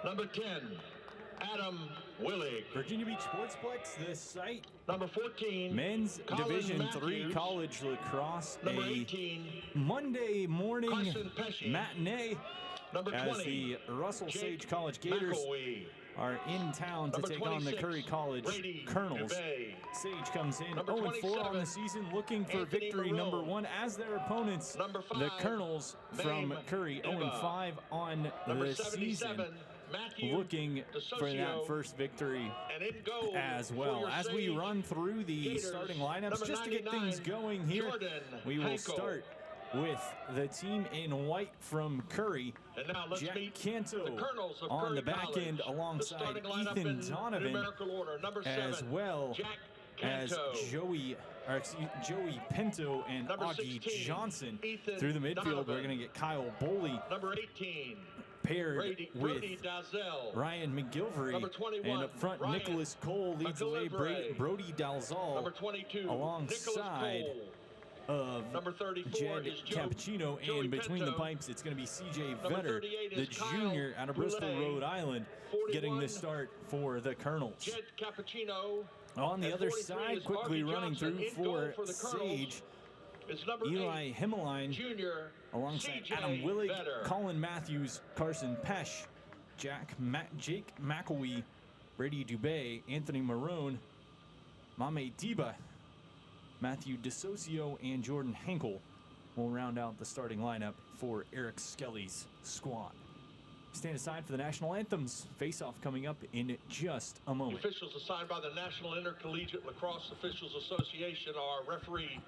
Number 10, Adam Willig. Virginia Beach Sportsplex, the site. Number 14, Men's Colin Division Matthews. III college lacrosse. Number A 18, Monday morning Carson Pesci. matinee Number as 20, the Russell Jake Sage College Gators McElwee. are in town to Number take on the 26, Curry College Brady Colonels. Dubé. Sage comes in Number 0-4 on the 27, season, looking for Anthony victory Marone. number 1 as their opponents. Number 5, the Colonels from Mame Curry, Diva. 0-5 on Number the 77, season, Matthew looking for that first victory and in goal as for well. your As we Sage run through the Gators, starting lineups, number just to get 99, things going here, Jordan we will Hankel. start with the team in white from Curry. And now let's Jack meet Canto the Colonels of on Curry the back College. end The alongside starting lineup Ethan in Donovan, numerical order. Number 7, as well Jack as Canto. Joey Pinto and Number Augie 16, Johnson. Ethan Through the midfield, Donovan. we're going to get Kyle Boley Number 18, paired Brody with Dalzell. Ryan McGilvery. Number 21, and up front, Ryan Nicholas Cole leads the way. McGillivray. Brody Dalzall Number 22, alongside Nicholas of Number 34 Jed is Cappuccino, Joey and between the Pinto. pipes, it's going to be CJ Number Vetter, 38 the is Kyle junior out of Bristol, Boulay. Rhode Island, 41, getting the start for the Colonels. Jed Cappuccino. On the And other 43 side, is quickly Augie running Johnson. through In goal for the Colonels Sage, is number Eli 8, Himmeline, junior alongside CJ Adam Willig, Vetter. Colin Matthews, Carson Pesch, Jake McElwee, Brady Dubé, Anthony Marone, Mame Diba, Matthew DeSocio, and Jordan Henkel will round out the starting lineup for Eric Skelly's squad. Stand aside for the national anthems. Face-off coming up in just a moment. The officials assigned by the National Intercollegiate Lacrosse Officials Association are referee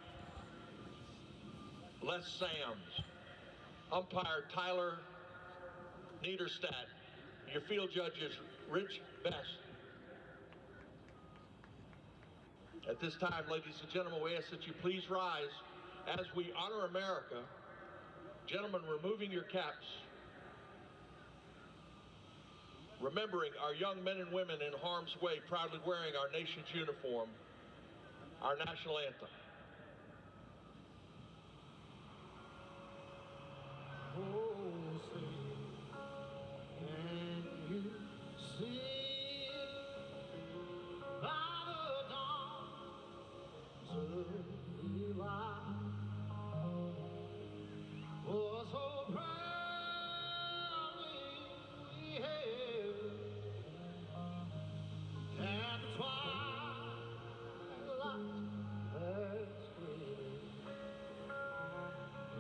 Les Sams, umpire Tyler Niederstadt. Your field judge is Rich Best. At this time, ladies and gentlemen, we ask that you please rise as we honor America. Gentlemen, removing your caps, remembering our young men and women in harm's way, proudly wearing our nation's uniform, our national anthem.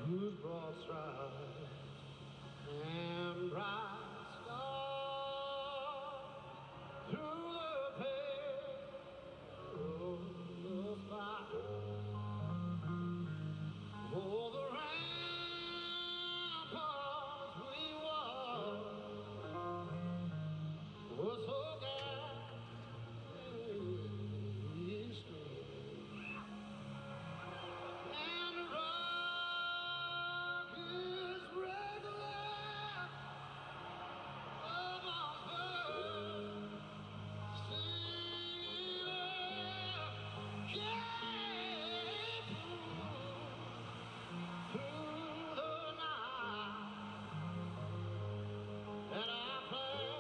Whose broad stripes and bright stars through the pale of fire. Oh, the ramparts we walked were so gallantly straight. And the rock is regular among birds singing through the night, and our flag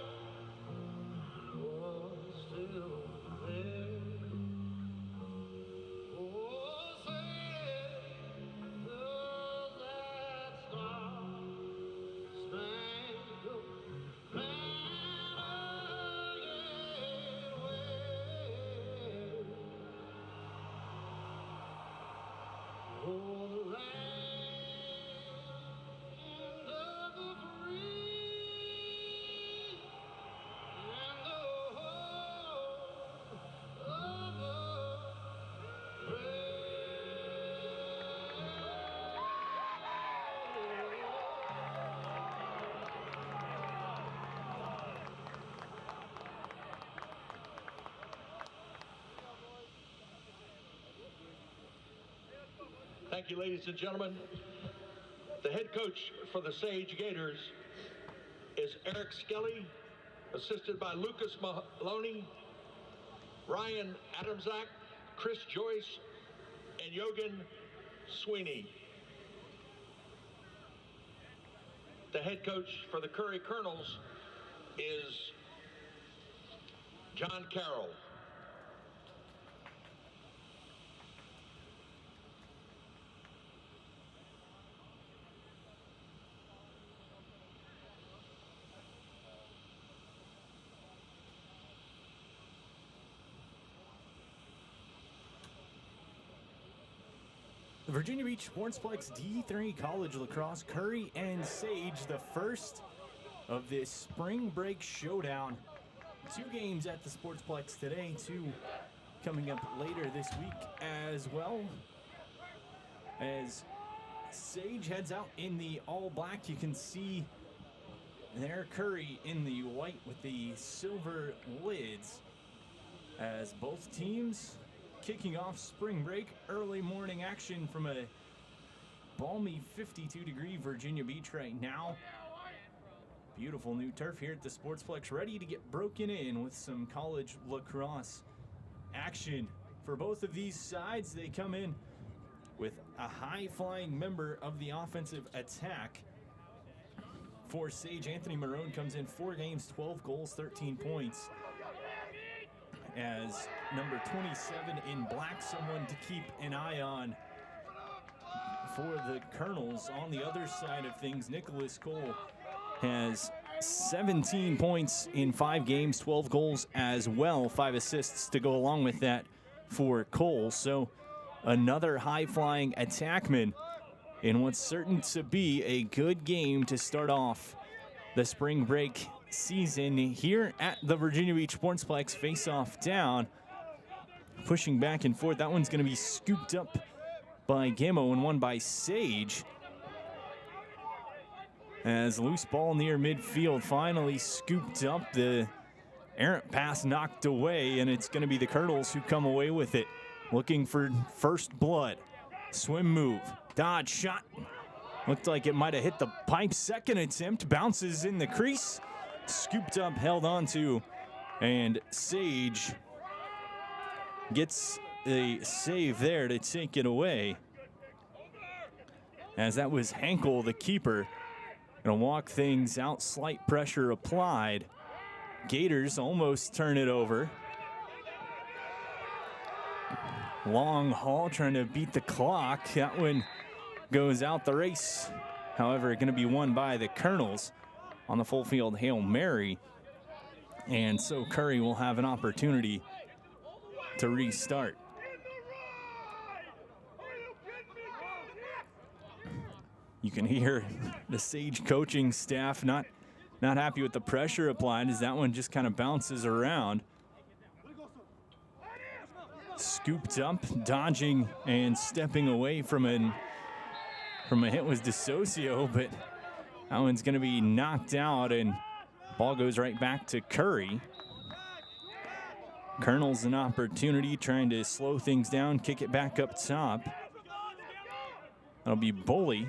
was still there. Oh, say, does that star-spangled banner yet wave? Oh, the land of the free and the home of the Thank you, ladies and gentlemen. The head coach for the Sage Gators is Eric Skelly, assisted by Lucas Maloney, Ryan Adamczak, Chris Joyce, and Yogan Sweeney. The head coach for the Curry Colonels is John Carroll. The Virginia Beach Sportsplex D3 College Lacrosse, Curry and Sage, the first of this spring break showdown. 2 games at the Sportsplex today, 2 coming up later this week as well. As Sage heads out in the all black, you can see there Curry in the white with the silver lids. As both teams kicking off spring break, early morning action from a balmy 52-degree Virginia Beach right now. Beautiful new turf here at the Sportsplex, ready to get broken in with some college lacrosse action. For both of these sides, they come in with a high-flying member of the offensive attack. For Sage, Anthony Marone comes in 4 games, 12 goals, 13 points. As number 27 in black, someone to keep an eye on. For the Colonels, on the other side of things, Nicholas Cole has 17 points in 5 games, 12 goals as well, 5 assists to go along with that for Cole. So another high-flying attackman in what's certain to be a good game to start off the spring break season here at the Virginia Beach Sportsplex. Face-off down, pushing back and forth. That one's going to be scooped up by Gamo and won by Sage. As loose ball near midfield, finally scooped up. The errant pass knocked away, and it's going to be the Colonels who come away with it. Looking for first blood. Swim move, dodge shot. Looked like it might have hit the pipe. Second attempt, bounces in the crease. Scooped up, held onto, and Sage gets a save there to take it away. As that was Henkel, the keeper. Gonna walk things out, slight pressure applied. Gators almost turn it over. Long haul, trying to beat the clock. That one goes out the race. However, gonna be won by the Colonels on the full field Hail Mary. And so Curry will have an opportunity to restart. You can hear the Sage coaching staff not happy with the pressure applied, as that one just kind of bounces around. Scooped up, dodging and stepping away from a hit was DeSocio, but that one's going to be knocked out, and ball goes right back to Curry. Colonel's an opportunity, trying to slow things down, kick it back up top. That'll be Bully.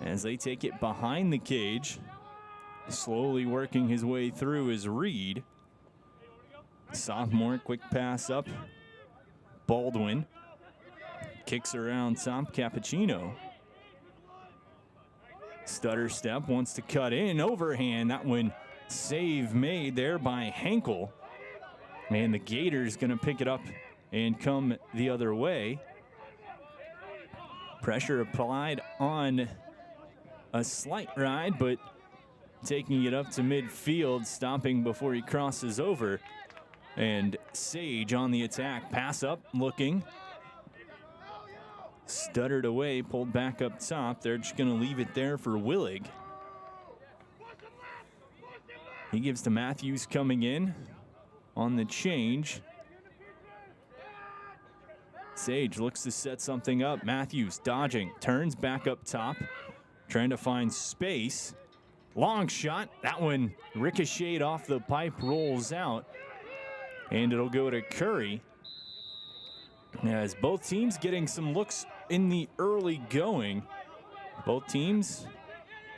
As they take it behind the cage, slowly working his way through is Reed. Sophomore, quick pass up. Baldwin kicks around top, Cappuccino. Stutter step, wants to cut in, overhand. That one save made there by Henkel. And the Gators gonna pick it up and come the other way. Pressure applied on a slight ride, but taking it up to midfield, stopping before he crosses over. And Sage on the attack, pass up, looking. Stuttered away, pulled back up top. They're just gonna leave it there for Willig. He gives to Matthews coming in on the change. Sage looks to set something up. Matthews dodging, turns back up top, trying to find space. Long shot, that one ricocheted off the pipe, rolls out, and it'll go to Curry. As both teams getting some looks in the early going. Both teams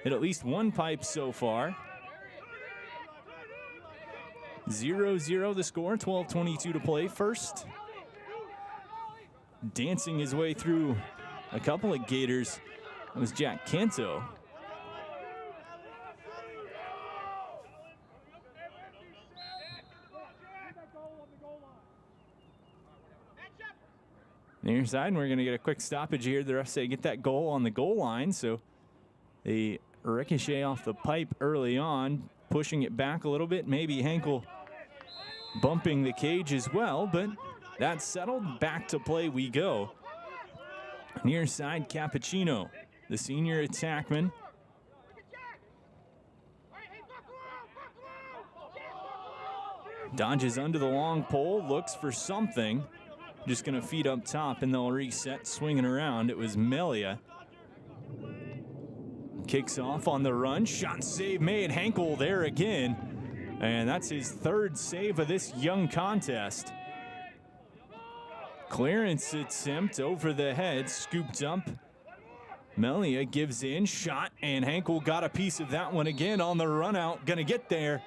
hit at least one pipe so far. 0-0 the score, 12:22 to play. First, dancing his way through a couple of Gators, it was Jack Canto. Near side, and we're going to get a quick stoppage here. The ref say get that goal on the goal line, so they ricochet off the pipe early on, pushing it back a little bit. Maybe Henkel bumping the cage as well, but that's settled. Back to play we go. Near side, Cappuccino, the senior attackman. Dodges under the long pole, looks for something. Just going to feed up top, and they'll reset, swinging around. It was Melia. Kicks off on the run. Shot and save made. Henkel there again. And that's his third save of this young contest. Clearance attempt over the head, scooped up. Melia gives in, shot, and Henkel got a piece of that one again on the run out. Going to get there,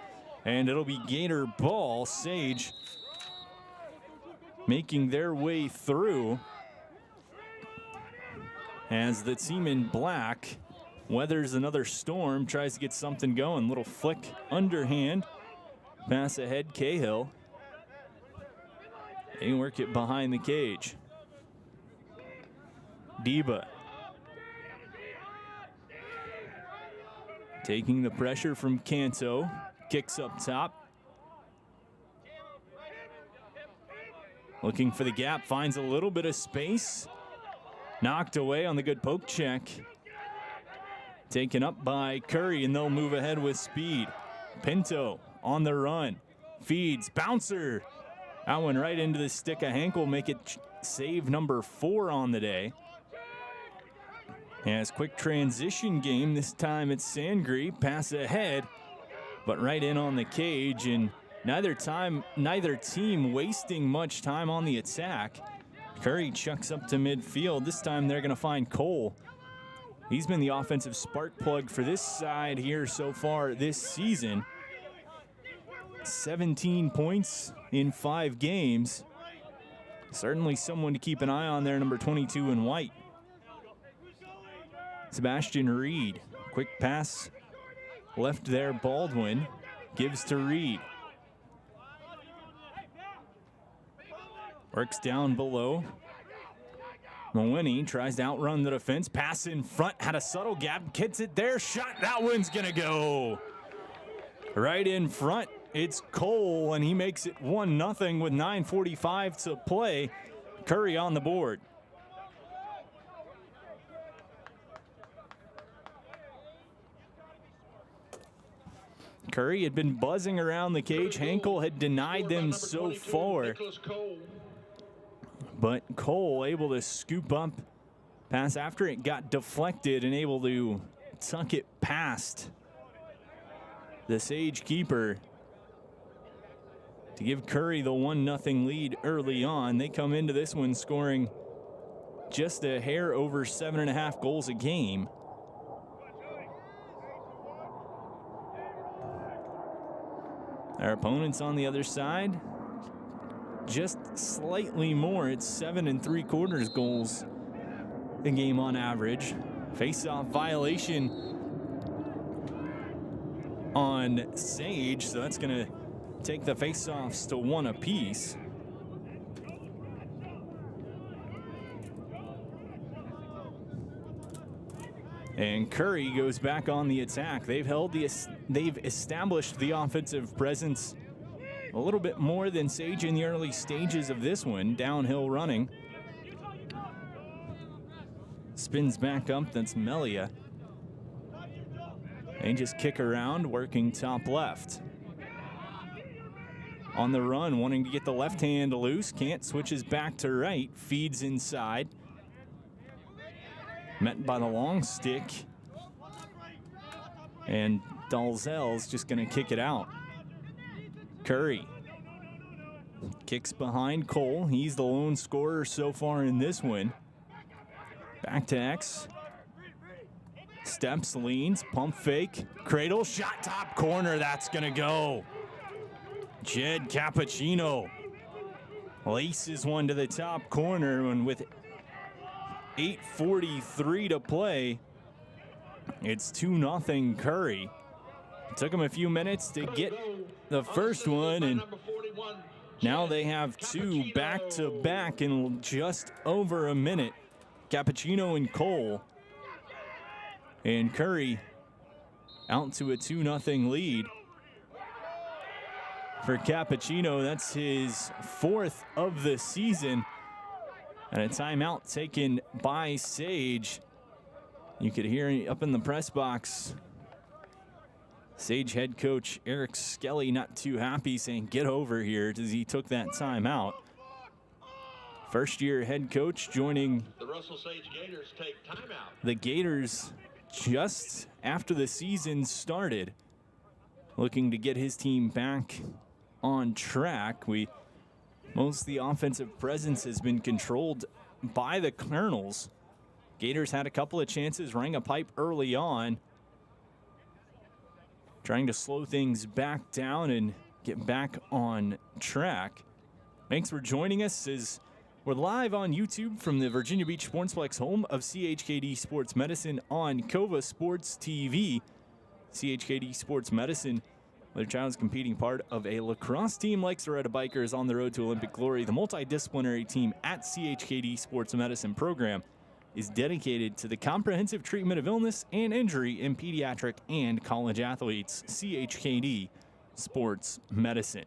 and it'll be Gator ball. Sage making their way through as the team in black weathers another storm, tries to get something going. Little flick underhand, pass ahead, Cahill. They work it behind the cage. Deba taking the pressure from Canto, kicks up top. Looking for the gap, finds a little bit of space. Knocked away on the good poke check. Taken up by Curry, and they'll move ahead with speed. Pinto on the run. Feeds, bouncer. That one right into the stick of Henkel, make it save number 4 on the day. Has quick transition game. This time it's Sangre, pass ahead, but right in on the cage, and neither team wasting much time on the attack. Curry chucks up to midfield. This time they're going to find Cole. He's been the offensive spark plug for this side here so far this season. 17 points in 5 games. Certainly someone to keep an eye on there, number 22 in white. Sebastian Reed, quick pass left there. Baldwin gives to Reed. Works down below. Mawini tries to outrun the defense. Pass in front, had a subtle gap, gets it there, shot, that one's gonna go. Right in front, it's Cole, and he makes it 1-0 with 9:45 to play. Curry on the board. Curry had been buzzing around the cage. Henkel had denied them so far. But Cole able to scoop up pass after it got deflected and able to tuck it past the Sage keeper to give Curry the 1-0 lead early on. They come into this one scoring just a hair over 7.5 goals a game. Our opponents on the other side, just slightly more. It's 7 3/4 goals a game on average. Face-off violation on Sage, so that's going to take the face-offs to 1 apiece. And Curry goes back on the attack. They've established the offensive presence a little bit more than Sage in the early stages of this one. Downhill running. Spins back up, that's Melia. They just kick around, working top left. On the run, wanting to get the left hand loose. Can't, switches back to right, feeds inside. Met by the long stick. And Dalzell's just going to kick it out. Curry kicks behind Cole. He's the lone scorer so far in this one. Back to X. Steps, leans, pump fake. Cradle, shot top corner. That's going to go. Jed Cappuccino laces one to the top corner, and with 8:43 to play, it's 2-0 Curry. It took him a few minutes to get the first one, and Now they have two back-to-back in just over a minute. Cappuccino and Cole. And Curry out to a 2-0 lead. For Cappuccino, that's his 4th of the season. And a timeout taken by Sage. You could hear up in the press box, Sage head coach Eric Skelly not too happy, saying get over here as he took that timeout. First-year head coach joining The Russell Sage Gators take timeout. the Gators just after the season started, looking to get his team back on track. Most of the offensive presence has been controlled by the Colonels. Gators had a couple of chances, rang a pipe early on, trying to slow things back down and get back on track. Thanks for joining us as we're live on YouTube from the Virginia Beach Sportsplex, home of CHKD Sports Medicine on Cova Sports TV. CHKD Sports Medicine, their child is competing part of a lacrosse team like Soretta Bikers on the road to Olympic glory. The multidisciplinary team at CHKD Sports Medicine program is dedicated to the comprehensive treatment of illness and injury in pediatric and college athletes. CHKD Sports Medicine.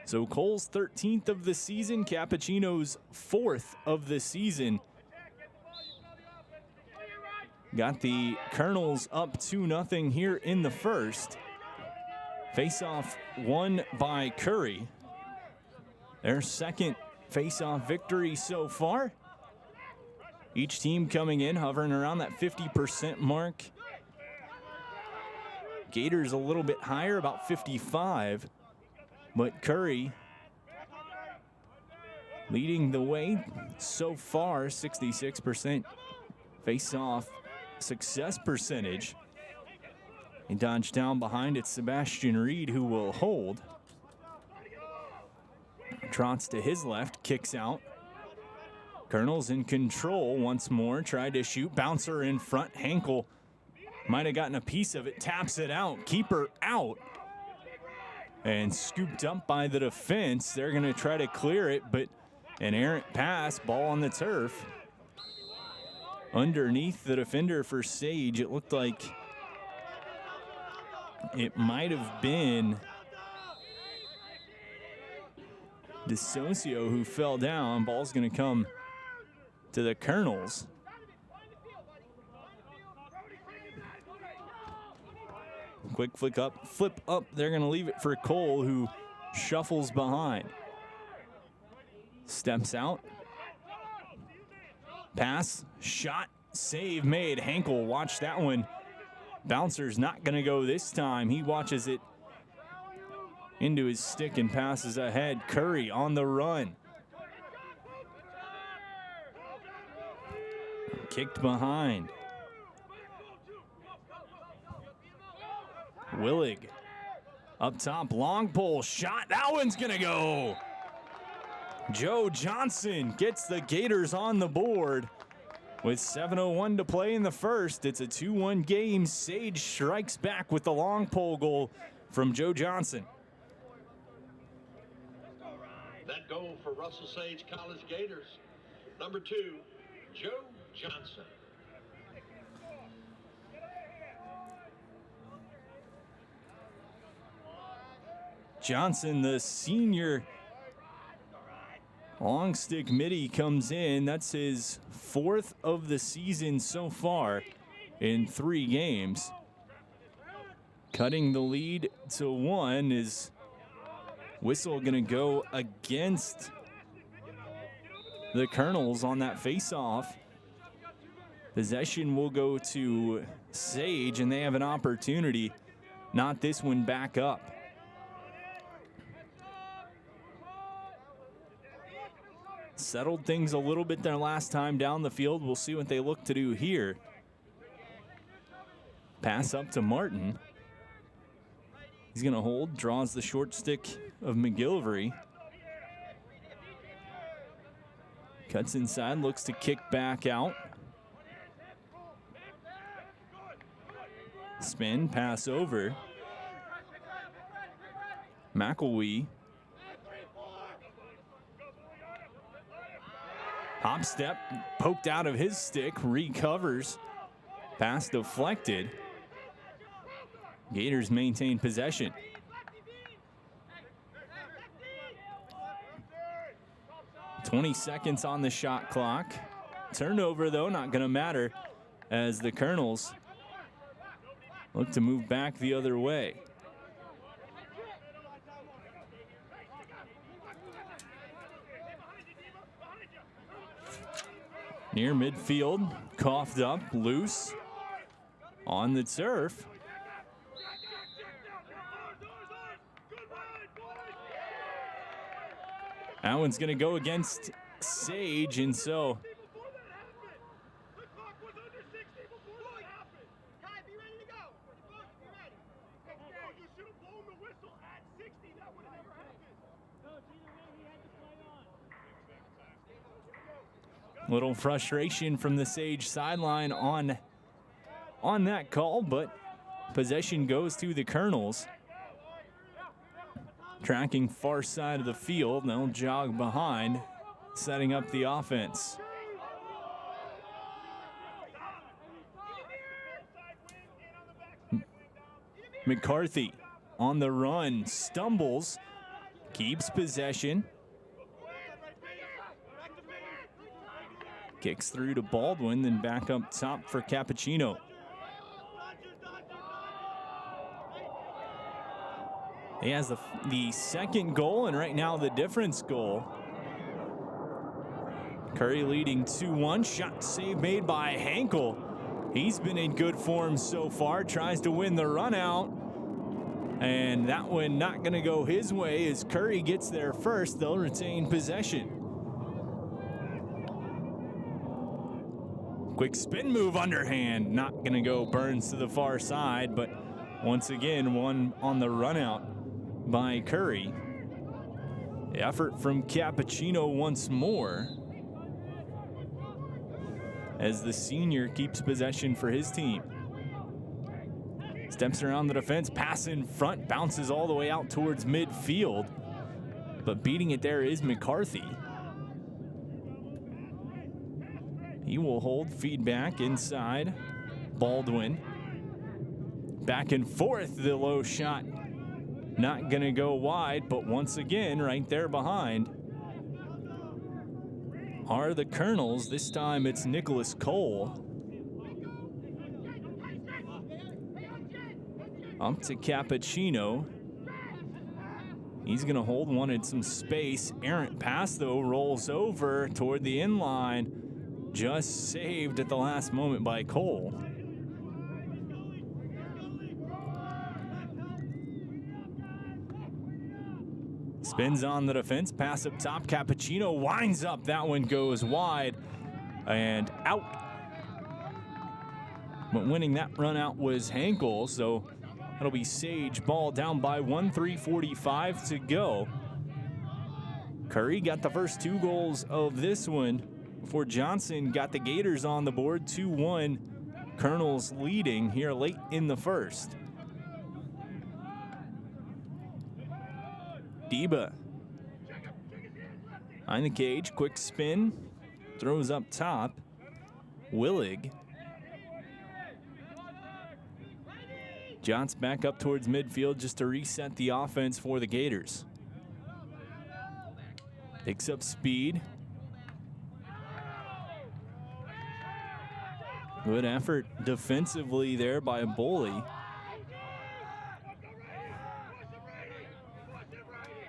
So Cole's 13th of the season, Cappuccino's 4th of the season. Got the Colonels up 2-0 here in the first. Face-off won by Curry. Their second face-off victory so far. Each team coming in hovering around that 50% mark. Gators a little bit higher, about 55. But Curry leading the way so far, 66% face-off success percentage. He dodged down behind it, Sebastian Reed, who will hold. Trots to his left, kicks out. Colonel's in control once more, tried to shoot, bouncer in front, Hankel might have gotten a piece of it, taps it out, keeper out. And scooped up by the defense. They're going to try to clear it, but an errant pass, ball on the turf. Underneath the defender for Sage, it looked like it might have been DeSocio who fell down. Ball's going to come to the Colonels. Quick flip up. They're going to leave it for Cole, who shuffles behind. Steps out. Pass, shot, save made. Hankel, watch that one. Bouncer's not going to go this time. He watches it into his stick and passes ahead. Curry on the run. Kicked behind. Willig up top, long pole shot. That one's gonna go. Joe Johnson gets the Gators on the board with 7:01 to play in the first. It's a 2-1 game. Sage strikes back with the long pole goal from Joe Johnson. That goal for Russell Sage College Gators. Number 2, Joe Johnson. Johnson, the senior long stick midi, comes in. That's his 4th of the season so far in 3 games. Cutting the lead to 1 is whistle going to go against the Colonels on that face-off. Possession will go to Sage, and they have an opportunity. Not this one back up. Settled things a little bit their last time down the field. We'll see what they look to do here. Pass up to Martin. He's going to hold, draws the short stick of McGillivray. Cuts inside, looks to kick back out. Spin, pass over. McElwee. Hop step, poked out of his stick, recovers. Pass deflected. Gators maintain possession. .20 seconds on the shot clock. Turnover, though, not going to matter as the Colonels look to move back the other way. Near midfield, coughed up, loose, on the turf. That one's going to go against Sage, and so little frustration from the Sage sideline on that call, but possession goes to the Colonels. Tracking far side of the field, they'll jog behind, setting up the offense. McCarthy on the run, stumbles, keeps possession. Kicks through to Baldwin, then back up top for Cappuccino. He has the second goal, and right now the difference goal. Curry leading 2-1. Shot save made by Hankel. He's been in good form so far. Tries to win the run out. And that one not going to go his way as Curry gets there first. They'll retain possession. Quick spin move underhand. Not going to go. Burns to the far side, but once again, one on the run out by Curry. The effort from Cappuccino once more as the senior keeps possession for his team. Steps around the defense, pass in front, bounces all the way out towards midfield, but beating it there is McCarthy. He will hold, feedback inside. Baldwin. Back and forth, the low shot. Not gonna go wide, but once again, right there behind are the Colonels. This time it's Nicholas Cole. Up to Cappuccino. He's gonna hold, wanted some space. Errant pass though, rolls over toward the inline. Just saved at the last moment by Cole. Spins on the defense, pass up top. Cappuccino winds up. That one goes wide and out. But winning that run out was Hankel, so that'll be Sage. Ball down by 1, 3:45 to go. Curry got the first 2 goals of this one before Johnson got the Gators on the board. 2-1, Colonels leading here late in the first. Deba behind the cage, quick spin, throws up top. Willig. John's back up towards midfield just to reset the offense for the Gators. Picks up speed. Good effort defensively there by Boley.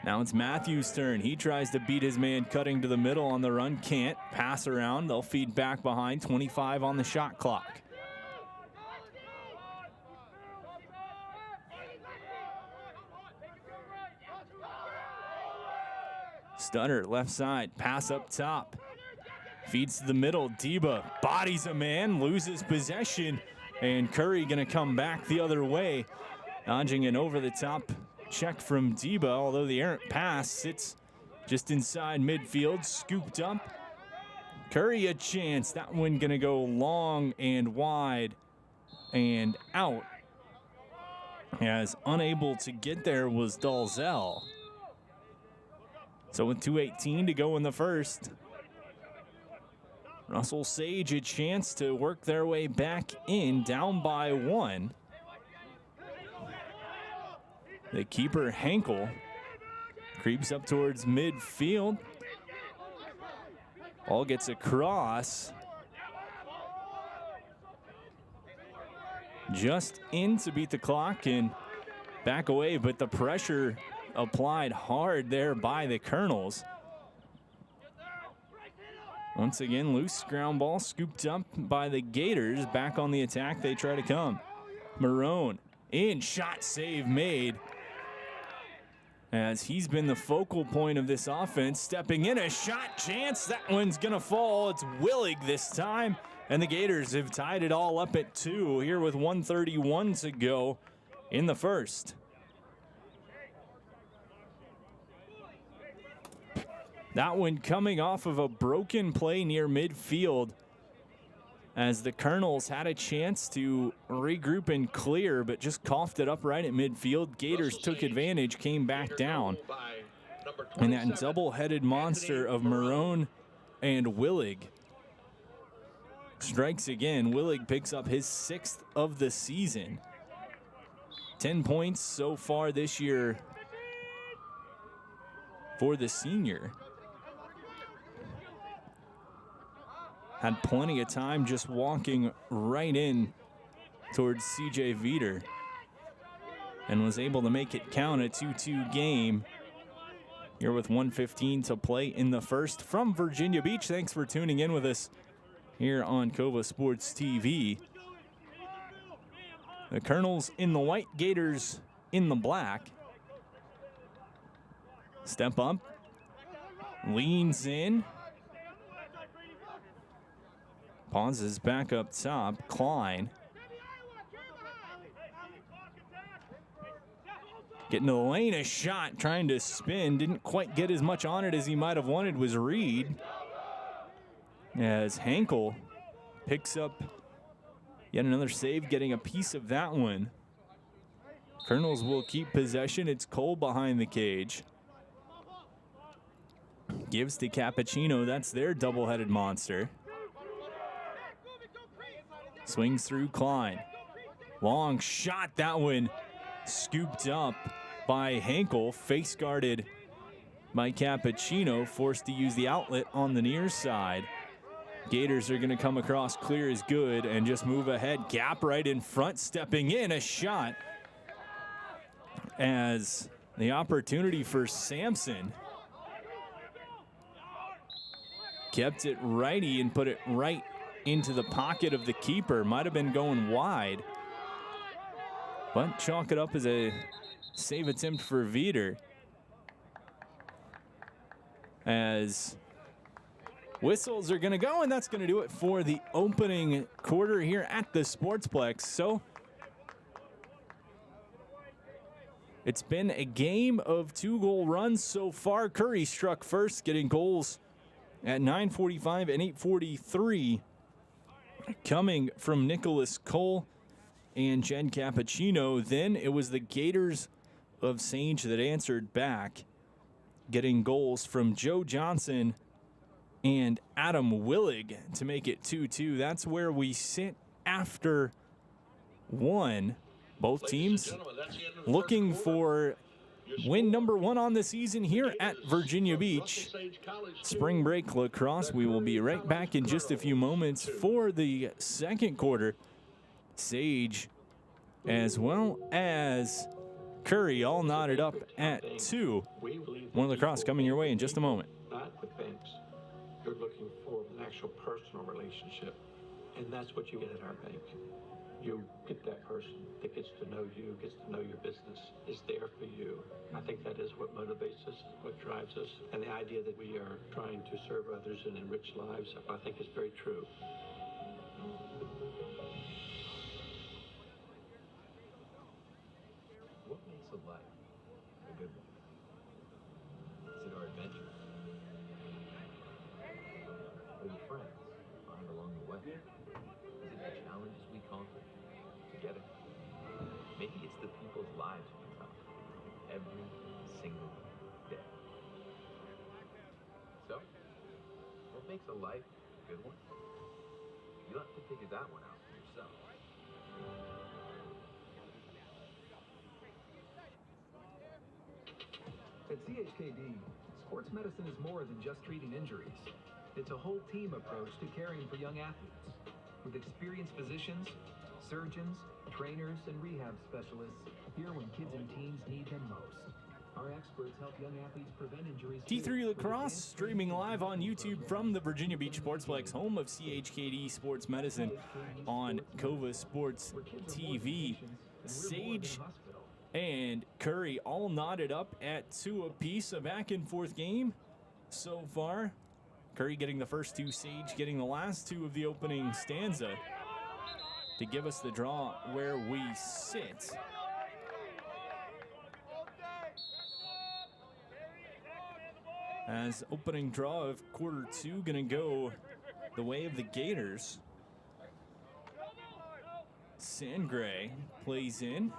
Now it's Matthews' turn. He tries to beat his man cutting to the middle on the run. Can't. Pass around. They'll feed back behind. 25 on the shot clock. Stunner left side. Pass up top. Feeds to the middle. Deba bodies a man. Loses possession. And Curry going to come back the other way. Dodging an over the top check from Deba, although the errant pass sits just inside midfield, scooped up. Curry a chance. That one gonna go long and wide and out. as unable to get there was Dalzell. So with 2:18 to go in the first, Russell Sage a chance to work their way back in, down by 1. The keeper, Henkel, creeps up towards midfield. Ball gets across. Just in to beat the clock and back away, but the pressure applied hard there by the Colonels. Once again, loose ground ball scooped up by the Gators. Back on the attack, they try to come. Marone in, shot save made. As he's been the focal point of this offense, stepping in, a shot chance. That one's gonna fall. It's Willig this time. And the Gators have tied it all up at 2 here with 1:31 to go in the first. That one coming off of a broken play near midfield as the Colonels had a chance to regroup and clear, but just coughed it up right at midfield. Gators took advantage, came back down. And that double-headed monster of Marone and Willig strikes again. Willig picks up his 6th of the season. 10 points so far this year for the senior. Had plenty of time just walking right in towards CJ Veter and was able to make it count. A 2-2 game here with 1:15 to play in the first. From Virginia Beach, thanks for tuning in with us here on Cova Sports TV. The Colonels in the white, Gators in the black. Step up, leans in. Pauses back up top. Klein getting to the lane, a shot, trying to spin. Didn't quite get as much on it as he might have wanted was Reed. As Henkel picks up yet another save, getting a piece of that one. Colonels will keep possession. It's Cole behind the cage. Gives to Cappuccino. That's their double-headed monster. Swings through Klein. Long shot. That one scooped up by Henkel. Face guarded by Cappuccino. Forced to use the outlet on the near side. Gators are going to come across clear as good and just move ahead. Gap right in front. Stepping in. A shot. As the opportunity for Sampson. Kept it righty and put it right into the pocket of the keeper. Might have been going wide, but chalk it up as a save attempt for Veter. As whistles are going to go, and that's going to do it for the opening quarter here at the Sportsplex. So it's been a game of 2-goal runs so far. Curry struck first, getting goals at 9:45 and 8:43. Coming from Nicholas Cole and Jen Cappuccino. Then it was the Gators of Sage that answered back, getting goals from Joe Johnson and Adam Willig to make it 2-2. That's where we sit after one. Both teams looking for win number 1 on the season here at Virginia Beach. Spring break lacrosse. We will be right back in just a few moments for the second quarter. Sage as well as Curry all knotted up at 2. More lacrosse coming your way in just a moment. Not with banks. You're looking for an actual personal relationship, and that's what you get at our bank. You get that person that gets to know you, gets to know your business, is there for you. I think that is what motivates us, what drives us, and the idea that we are trying to serve others and enrich lives, I think is very true. What makes a life a good one? Is it our adventure? Or the friends we find along the way? Is it the challenges we conquer together? Maybe it's the people makes a life a good one. You'll have to figure that one out for yourself. At CHKD, sports medicine is more than just treating injuries. It's a whole team approach to caring for young athletes. With experienced physicians, surgeons, trainers, and rehab specialists here when kids and teens need them most. Our experts help young athletes prevent injuries. D3 Lacrosse streaming live on YouTube from the Virginia Beach Sportsplex, home of CHKD Sports Medicine on Cova Sports TV. Sage and Curry all knotted up at 2 apiece. A back and forth game so far. Curry getting the first 2, Sage getting the last 2 of the opening stanza to give us the draw where we sit. As opening draw of quarter 2 gonna go the way of the Gators. Sangre plays in.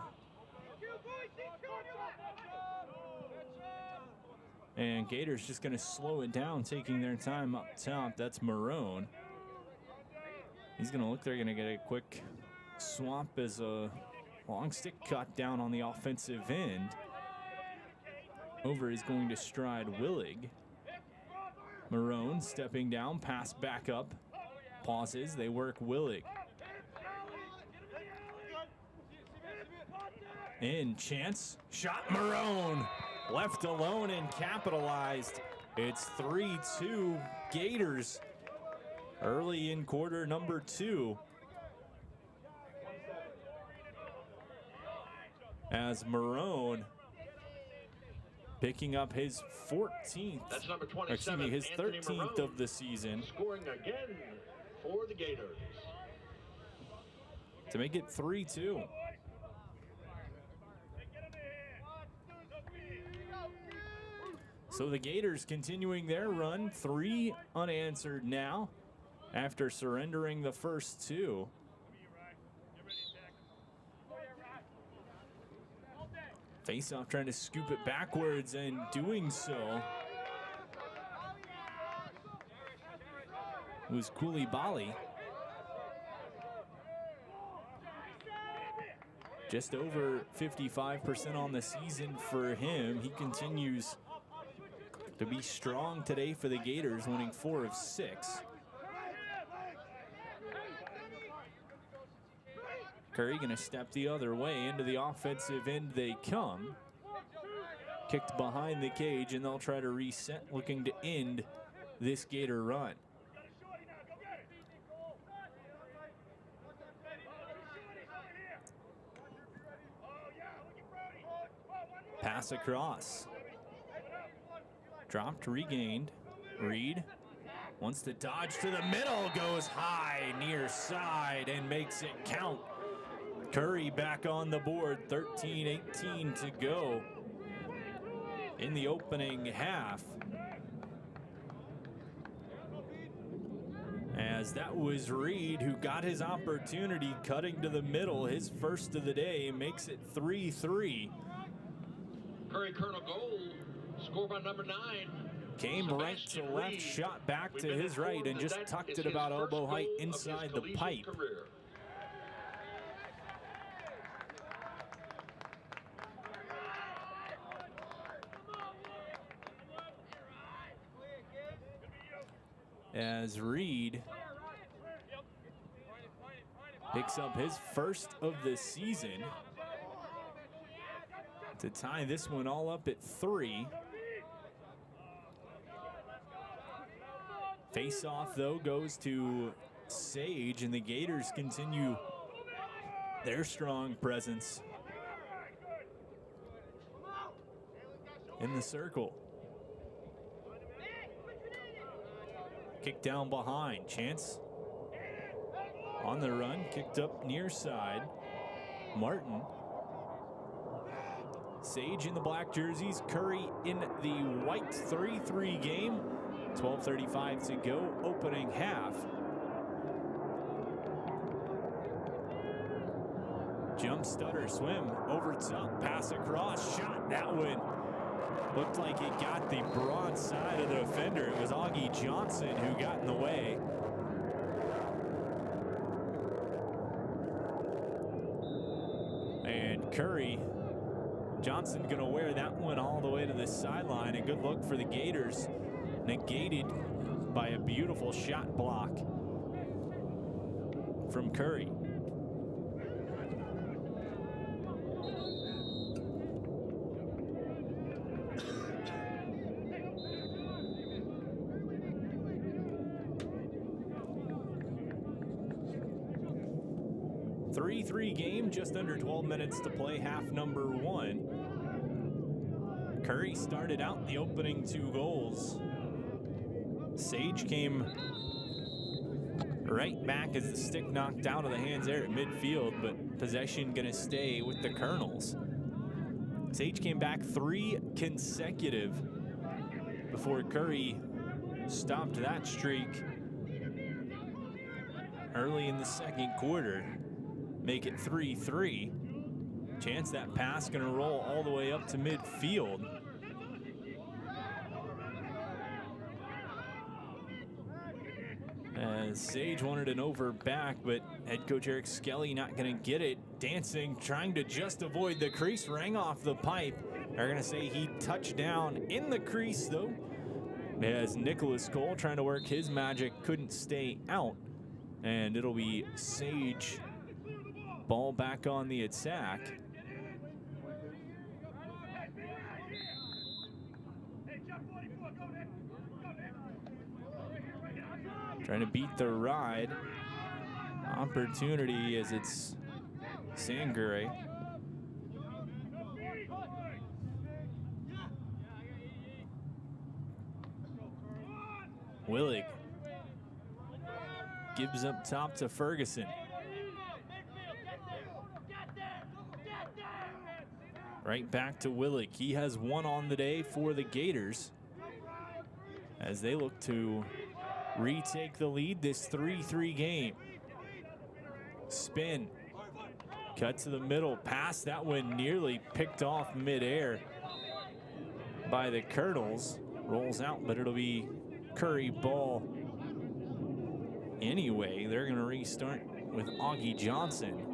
And Gators just gonna slow it down, taking their time up top. That's Marone. He's gonna look, they're gonna get a quick swap as a long stick cut down on the offensive end. Over is going to stride Willig. Marone stepping down, pass back up. Pauses, they work Willig. In, chance, shot Marone. Left alone and capitalized. It's 3-2 Gators early in quarter number 2. As Marone picking up his 14th, That's number 27, excuse me, his Anthony 13th Marone, of the season, scoring again for the Gators. to make it 3-2. So the Gators continuing their run, 3 unanswered now after surrendering the first 2. Face-off trying to scoop it backwards, and doing so was Koulibaly. Just over 55% on the season for him. He continues to be strong today for the Gators, winning 4 of 6. Curry gonna step the other way. Into the offensive end they come. Kicked behind the cage, and they'll try to reset, looking to end this Gator run. Pass across. Dropped, regained. Reed wants to dodge to the middle, goes high, near side, and makes it count. Curry back on the board, 13-18 to go in the opening half. As that was Reed who got his opportunity, cutting to the middle, his first of the day, makes it 3-3. Curry Colonel goal, scored by number 9. Came right to left, shot back to his right, and just tucked it about elbow height inside the pipe. As Reed picks up his first of the season to tie this one all up at 3. Face-off, though, goes to Sage, and the Gators continue their strong presence in the circle. Kick down behind. Chance on the run. Kicked up near side. Martin. Sage in the black jerseys. Curry in the white. 3-3 game. 12:35 to go. Opening half. Jump, stutter, swim. Over top. Pass across. Shot. That one Looked like it got the broad side of the defender. It was Augie Johnson who got in the way. And Curry, Johnson going to wear that one all the way to the sideline. A good look for the Gators, negated by a beautiful shot block from Curry. Three game, just under 12 minutes to play, half number one. Curry started out the opening 2 goals. Sage came right back as the stick knocked out of the hands there at midfield, but possession gonna stay with the Colonels. Sage came back 3 consecutive before Curry stopped that streak early in the second quarter. Make it 3-3. Chance that pass gonna roll all the way up to midfield. As Sage wanted an over back, but head coach Eric Skelly not gonna get it. Dancing, trying to just avoid the crease, rang off the pipe. They're gonna say he touched down in the crease though. As Nicholas Cole trying to work his magic, couldn't stay out. And it'll be Sage. Ball back on the attack. Trying to beat the ride. Opportunity as it's Sangare. Willig gives up top to Ferguson. Right back to Willig. He has 1 on the day for the Gators as they look to retake the lead this 3-3 game. Spin. Cut to the middle. Pass. That one nearly picked off midair by the Colonels. Rolls out, but it'll be Curry ball anyway. They're going to restart with Augie Johnson.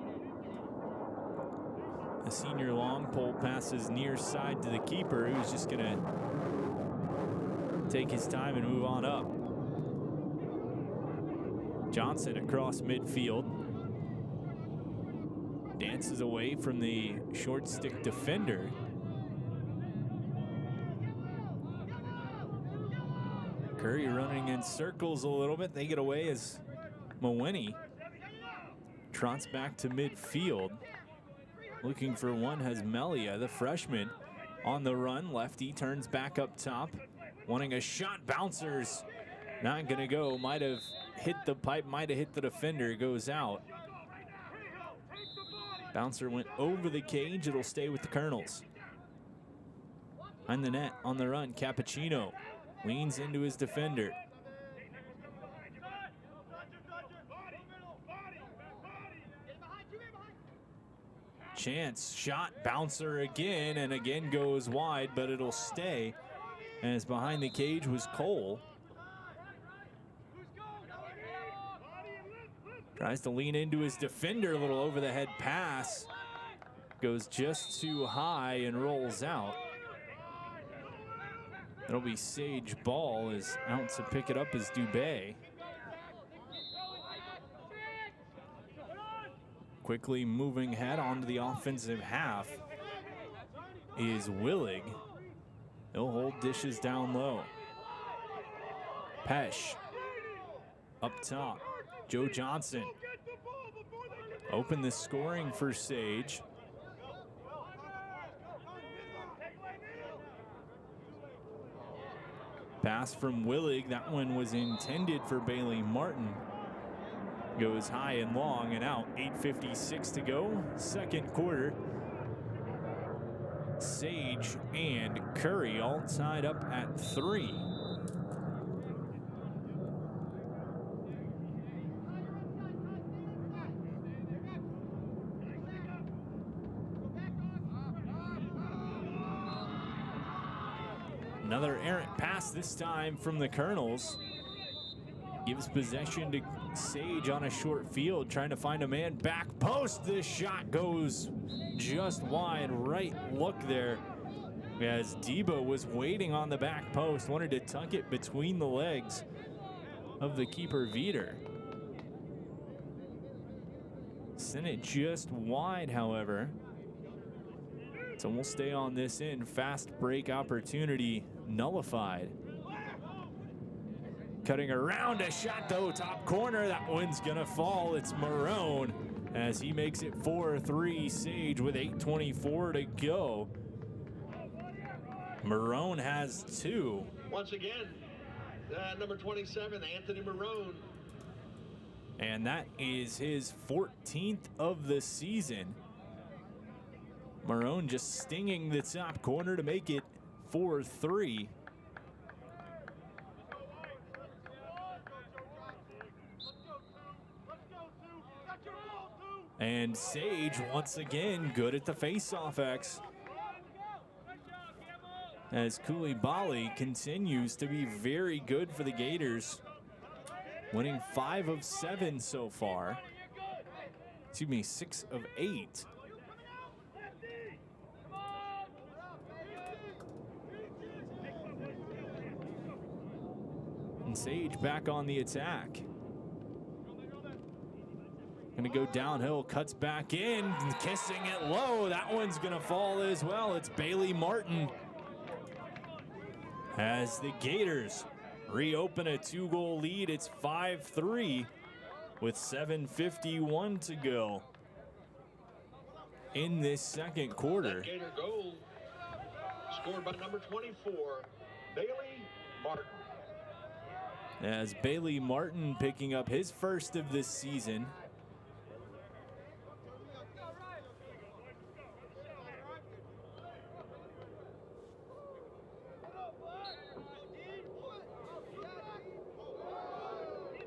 The senior long pole passes near side to the keeper, who's just going to take his time and move on up. Johnson across midfield. Dances away from the short stick defender. Curry running in circles a little bit. They get away as Mawini trots back to midfield. Looking for one has Melia, the freshman, on the run. Lefty turns back up top, wanting a shot. Bouncers not gonna go. Might have hit the pipe, might have hit the defender. Goes out. Bouncer went over the cage. It'll stay with the Colonels. On the net, on the run, Cappuccino leans into his defender. Chance, shot, bouncer again, and again goes wide, but it'll stay. As behind the cage was Cole. Tries to lean into his defender, a little over the head pass. Goes just too high and rolls out. It'll be Sage ball, is out to pick it up as DIII. Quickly moving head onto the offensive half is Willig. They'll hold dishes down low. Pesh up top. Joe Johnson. Open the scoring for Sage. Pass from Willig. That one was intended for Bailey Martin. Goes high and long and out. 8:56 to go. Second quarter. Sage and Curry all tied up at 3. Another errant pass this time from the Colonels. Gives possession to Sage on a short field, trying to find a man. Back post, this shot goes just wide. Right look there, as Debo was waiting on the back post, wanted to tuck it between the legs of the keeper Veeder. Sent it just wide, however. So we'll stay on this end. Fast break opportunity nullified. Cutting around, a shot though, top corner. That one's gonna fall. It's Marone as he makes it 4-3. Sage with 8:24 to go. Marone has 2. Once again, number 27, Anthony Marone. And that is his 14th of the season. Marone just stinging the top corner to make it 4-3. And Sage once again good at the face-off X, as Koulibaly continues to be very good for the Gators, winning 5 of 7 so far. Excuse me, 6 of 8. And Sage back on the attack. Gonna go downhill, cuts back in, kissing it low. That one's gonna fall as well. It's Bailey Martin, as the Gators reopen a 2-goal lead. It's 5-3 with 7:51 to go in this second quarter. That Gator goal scored by number 24, Bailey Martin. As Bailey Martin picking up his first of this season.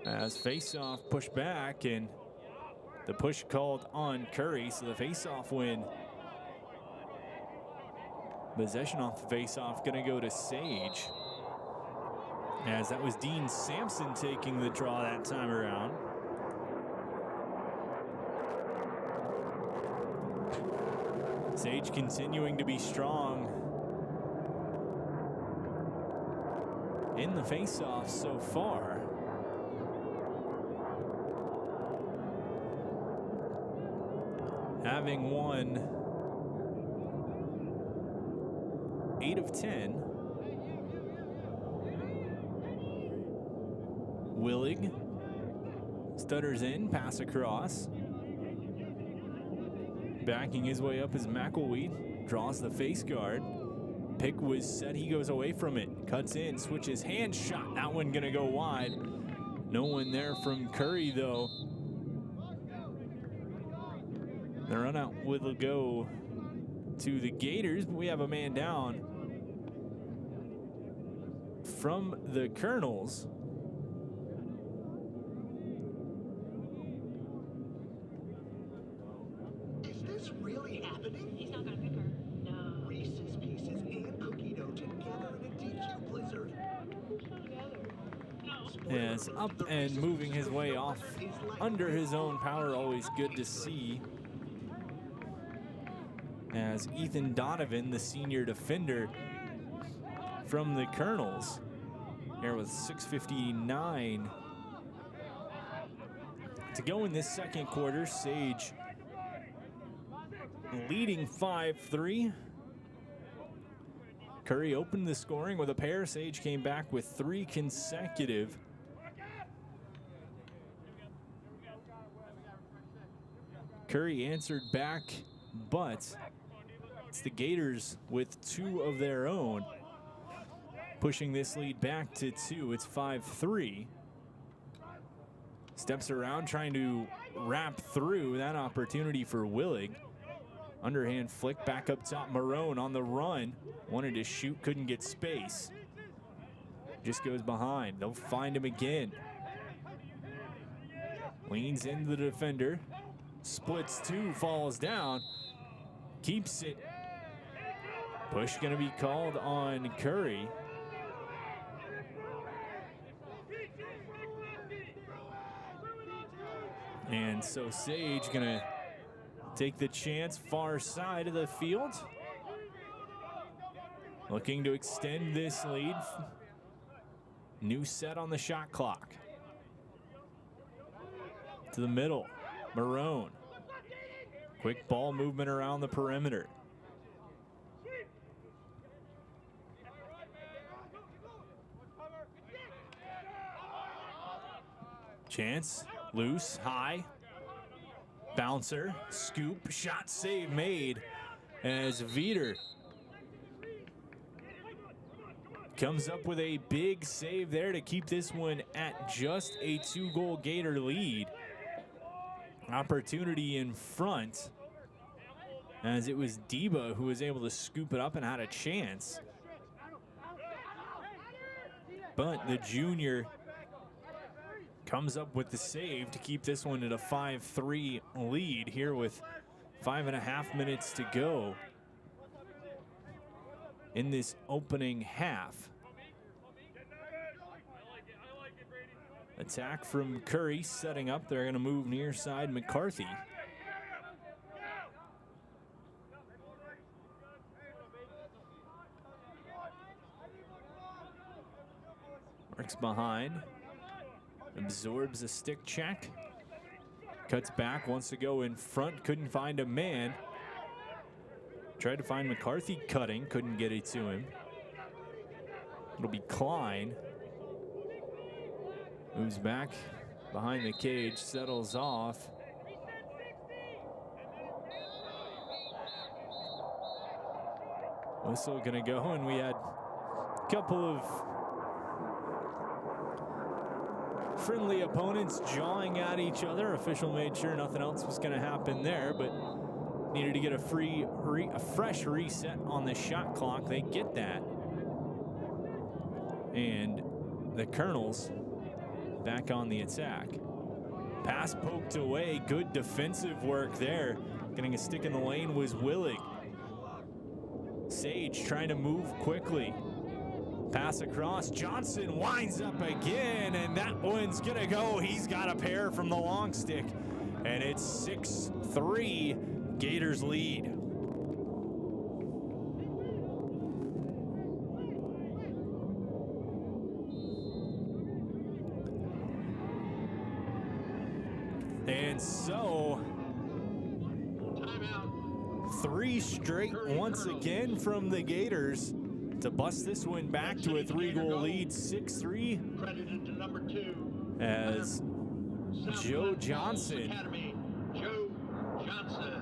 As face-off pushed back, and the push called on Curry, so the face-off win. Possession off the face-off gonna go to Sage, as that was Dean Sampson taking the draw that time around. Sage continuing to be strong in the face-off so far. Having won 8 of 10. Willig stutters in, pass across. Backing his way up is McElwee, draws the face guard. Pick was set, he goes away from it. Cuts in, switches hand shot, that one gonna go wide. No one there from Curry though. The run out will go to the Gators, but we have a man down from the Colonels. Is this really happening? He's not gonna pick her. No. Reese's Pieces and cookie dough together in a DQ blizzard. As up and moving his way off under his own power, always good to see. As Ethan Donovan, the senior defender from the Colonels, here with 6:59 to go in this second quarter. Sage leading 5-3. Curry opened the scoring with a pair. Sage came back with 3 consecutive. Curry answered back, but it's the Gators with 2 of their own, pushing this lead back to 2. It's 5-3. Steps around, trying to wrap through that opportunity for Willig. Underhand flick back up top. Marone on the run. Wanted to shoot, couldn't get space. Just goes behind. They'll find him again. Leans into the defender. Splits 2, falls down. Keeps it. Push gonna be called on Curry. And so Sage gonna take the chance far side of the field. Looking to extend this lead. New set on the shot clock. To the middle, Marone. Quick ball movement around the perimeter. Chance, loose, high. Bouncer, scoop, shot save made as Veter comes up with a big save there to keep this one at just a 2-goal Gator lead. Opportunity in front as it was Deba who was able to scoop it up and had a chance. But the junior comes up with the save to keep this one at a 5-3 lead here with 5.5 minutes to go in this opening half. Attack from Curry setting up. They're going to move near side McCarthy. Works behind. Absorbs a stick check. Cuts back, wants to go in front, couldn't find a man. Tried to find McCarthy cutting, couldn't get it to him. It'll be Klein. Moves back behind the cage, settles off. Whistle gonna go, and we had a couple of friendly opponents jawing at each other. Official made sure nothing else was going to happen there, but needed to get a fresh reset on the shot clock. They get that. And the Colonels back on the attack. Pass poked away. Good defensive work there. Getting a stick in the lane was Willig. Sage trying to move quickly. Pass across, Johnson winds up again, and that one's gonna go. He's got a pair from the long stick, and it's 6-3, Gators lead. And so, 3 straight once again from the Gators to bust this one back to a 3-goal lead, 6-3. Credited to number 2 as Joe Johnson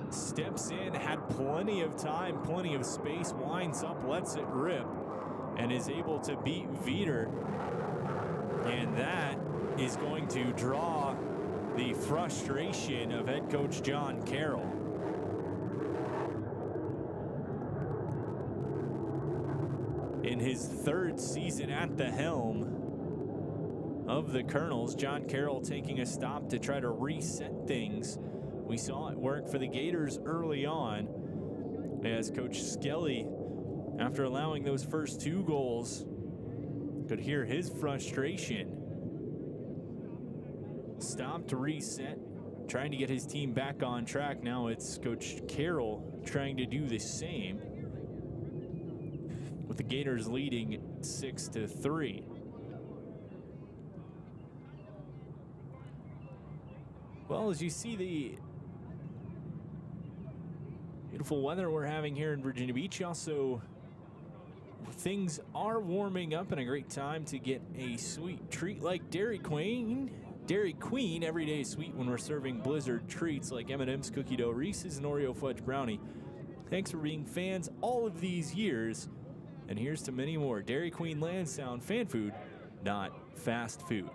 steps in, had plenty of time, plenty of space, winds up, lets it rip, and is able to beat Veter. And that is going to draw the frustration of head coach John Carroll. In his 3rd season at the helm of the Colonels, John Carroll taking a stop to try to reset things. We saw it work for the Gators early on as Coach Skelly, after allowing those first 2 goals, could hear his frustration. Stop to reset, trying to get his team back on track. Now it's Coach Carroll trying to do the same, with the Gators leading 6-3. Well, as you see the beautiful weather we're having here in Virginia Beach, also things are warming up and a great time to get a sweet treat like Dairy Queen. Dairy Queen, everyday sweet when we're serving Blizzard treats like M&M's cookie dough, Reese's, and Oreo fudge brownie. Thanks for being fans all of these years. And here's to many more. Dairy Queen Lansdowne, fan food, not fast food.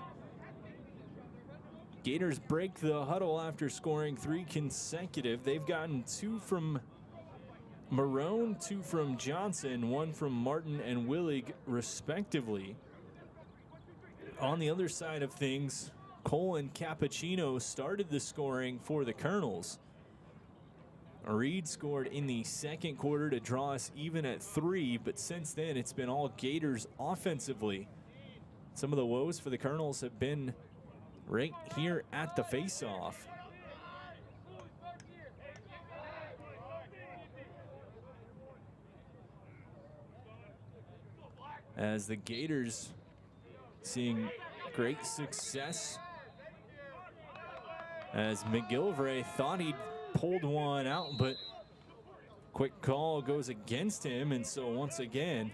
Gators break the huddle after scoring 3 consecutive. They've gotten 2 from Marone, 2 from Johnson, 1 from Martin and Willig, respectively. On the other side of things, Cole and Cappuccino started the scoring for the Colonels. Reed scored in the 2nd quarter to draw us even at 3, but since then it's been all Gators offensively. Some of the woes for the Colonels have been right here at the faceoff. as the Gators seeing great success, as McGillivray thought he'd pulled one out, but quick call goes against him, and so once again,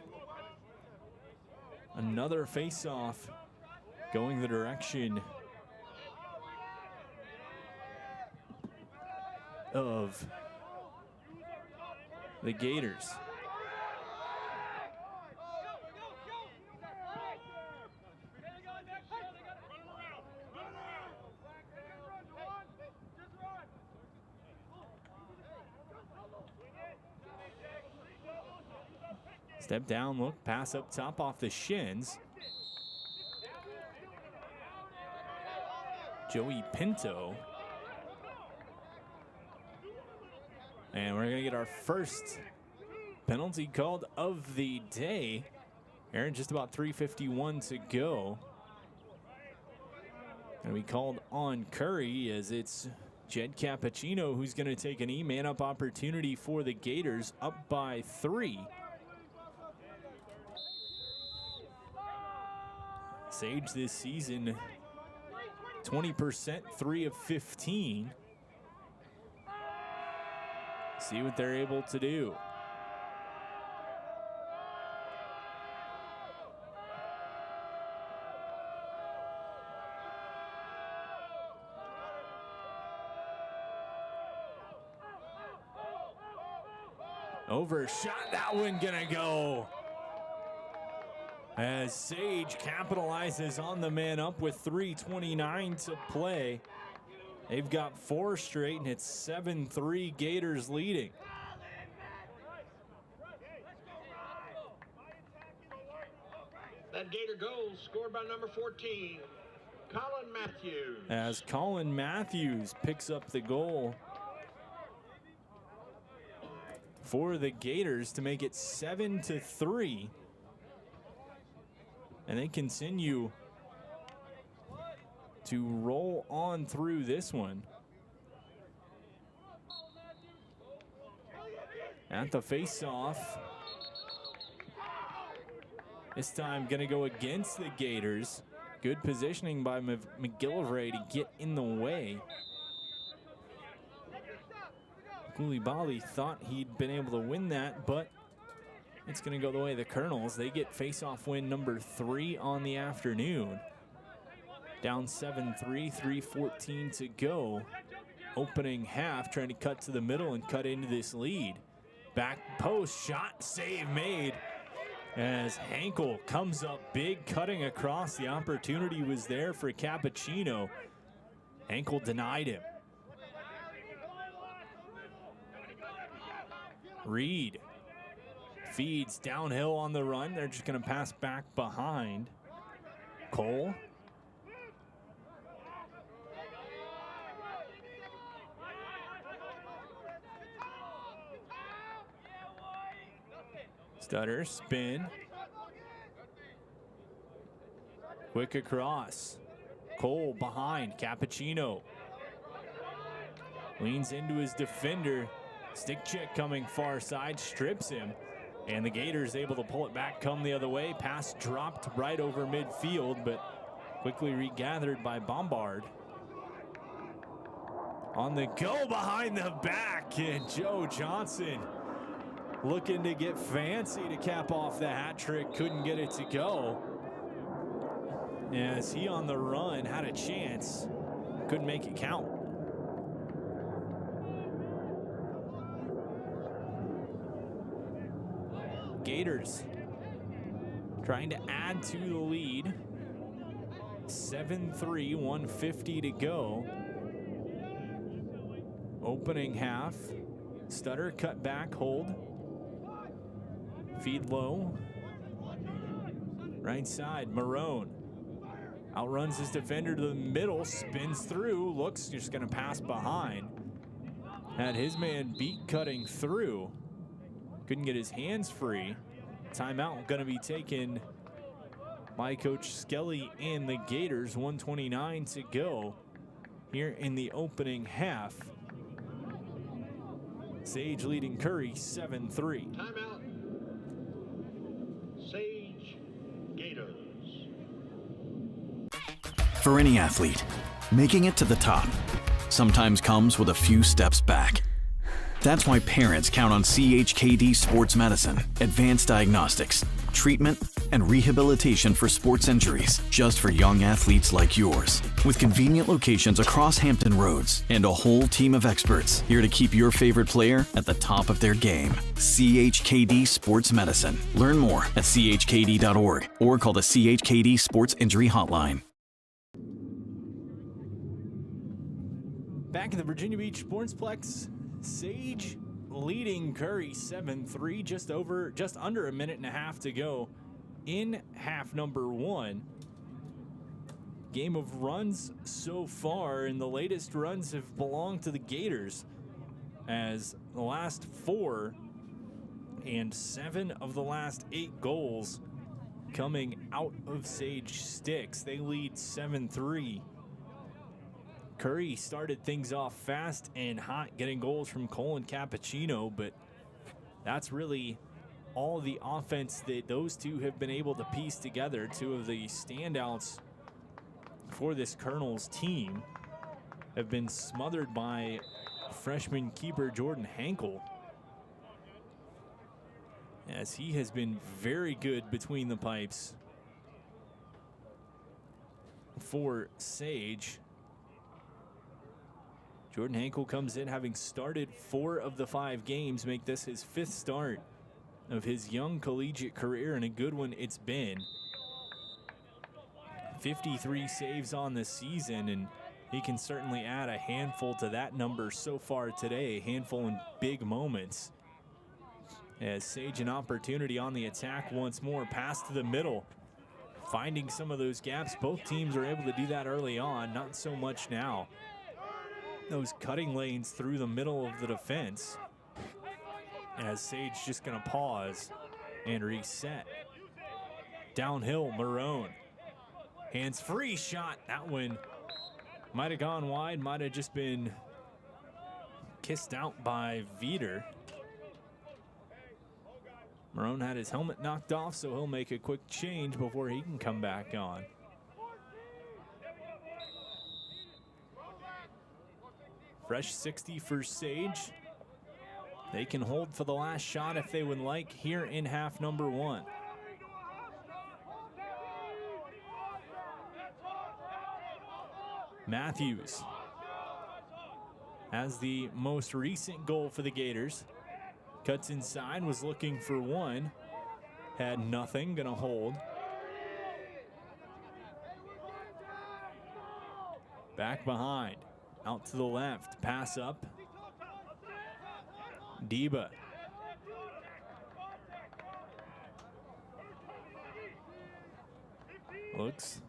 another face-off going the direction of the Gators. Step down, look, pass up top off the shins. Joey Pinto. And we're gonna get our first penalty called of the day. Aaron, just about 3:51 to go. Gonna be called on Curry, as it's Jed Cappuccino who's gonna take an E-man up opportunity for the Gators, up by 3. Sage this season, 20%, 3 of 15. See what they're able to do. Overshot, that one gonna go. As Sage capitalizes on the man up with 3:29 to play. They've got 4 straight, and it's 7-3 Gators leading. That Gator goal scored by number 14, Colin Matthews. As Colin Matthews picks up the goal for the Gators to make it 7-3. And they continue to roll on through this one. At the face-off. This time gonna go against the Gators. Good positioning by McGillivray to get in the way. Koulibaly thought he'd been able to win that, but it's gonna go the way of the Colonels. They get face-off win number 3 on the afternoon. Down 7-3, 3:14 to go. Opening half, trying to cut to the middle and cut into this lead. Back post shot, save made. As Hankel comes up big, cutting across. The opportunity was there for Cappuccino. Hankel denied him. Reed feeds downhill on the run. They're just going to pass back behind. Cole. Stutter, spin. Quick across. Cole behind. Cappuccino leans into his defender. Stick check coming far side, strips him. And the Gators able to pull it back, come the other way. Pass dropped right over midfield, but quickly regathered by Bombard. On the go behind the back, and Joe Johnson looking to get fancy to cap off the hat trick. Couldn't get it to go. As he on the run had a chance, couldn't make it count. Gators trying to add to the lead. 7-3, 1:50 to go. Opening half. Stutter, cut back, hold. Feed low. Right side, Marone. Outruns his defender to the middle, spins through, looks just gonna pass behind. Had his man beat cutting through. Couldn't get his hands free. Timeout gonna be taken by Coach Skelly and the Gators. 1:29 to go here in the opening half. Sage leading Curry 7-3. Timeout. Sage For any athlete, making it to the top sometimes comes with a few steps back. That's why parents count on CHKD Sports Medicine, advanced diagnostics, treatment, and rehabilitation for sports injuries just for young athletes like yours. With convenient locations across Hampton Roads and a whole team of experts here to keep your favorite player at the top of their game. CHKD Sports Medicine. Learn more at chkd.org or call the CHKD Sports Injury Hotline. Back at the Virginia Beach Sportsplex, Sage leading Curry 7-3, just under a minute and a half to go in half number one. Game of runs so far, and the latest runs have belonged to the Gators, as the last 4 and 7 of the last 8 goals coming out of Sage sticks. They lead 7-3. Curry started things off fast and hot, getting goals from Cole and Cappuccino, but that's really all the offense that those two have been able to piece together. Two of the standouts for this Colonels team have been smothered by freshman keeper Jordan Hankel, as he has been very good between the pipes for Sage. Jordan Hankel comes in having started 4 of the 5 games, make this his 5th start of his young collegiate career, and a good one it's been. 53 saves on the season, and he can certainly add a handful to that number so far today, a handful in big moments. As Sage an opportunity on the attack once more, pass to the middle, finding some of those gaps. Both teams are able to do that early on, not so much now. Those cutting lanes through the middle of the defense, as Sage just gonna pause and reset. Downhill, Marone. Hands free shot. That one might have gone wide, might have just been kissed out by Veeder. Marone had his helmet knocked off, so he'll make a quick change before he can come back on. Fresh 60 for Sage. They can hold for the last shot if they would like here in half number one. Matthews has the most recent goal for the Gators. Cuts inside, was looking for one. Had nothing, gonna hold. Back behind. Out to the left, pass up. DIII. Looks.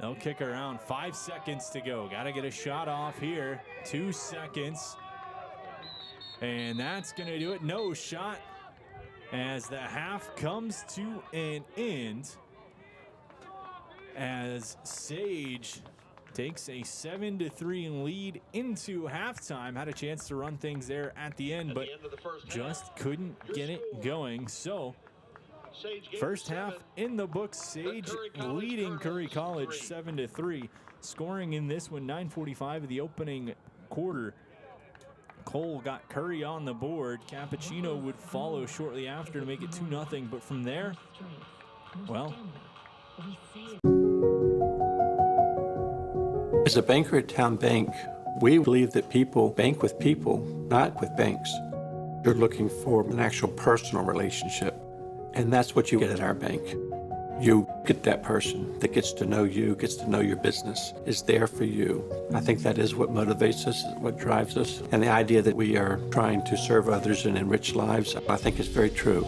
They'll kick around. 5 seconds to go. Got to get a shot off here. 2 seconds. And that's going to do it. No shot, as the half comes to an end, as Sage takes a 7-3 lead into halftime. Had a chance to run things there at the end, but just couldn't get it going. So first half in the books, Sage leading Curry College 7-3. Scoring in this one, 9:45 of the opening quarter. Cole got Curry on the board. Cappuccino would follow shortly after to make it 2-0. But from there, well. As a banker at Town Bank, we believe that people bank with people, not with banks. You're looking for an actual personal relationship, and that's what you get at our bank. You get that person that gets to know you, gets to know your business, is there for you. I think that is what motivates us, what drives us. And the idea that we are trying to serve others and enrich lives, I think is very true.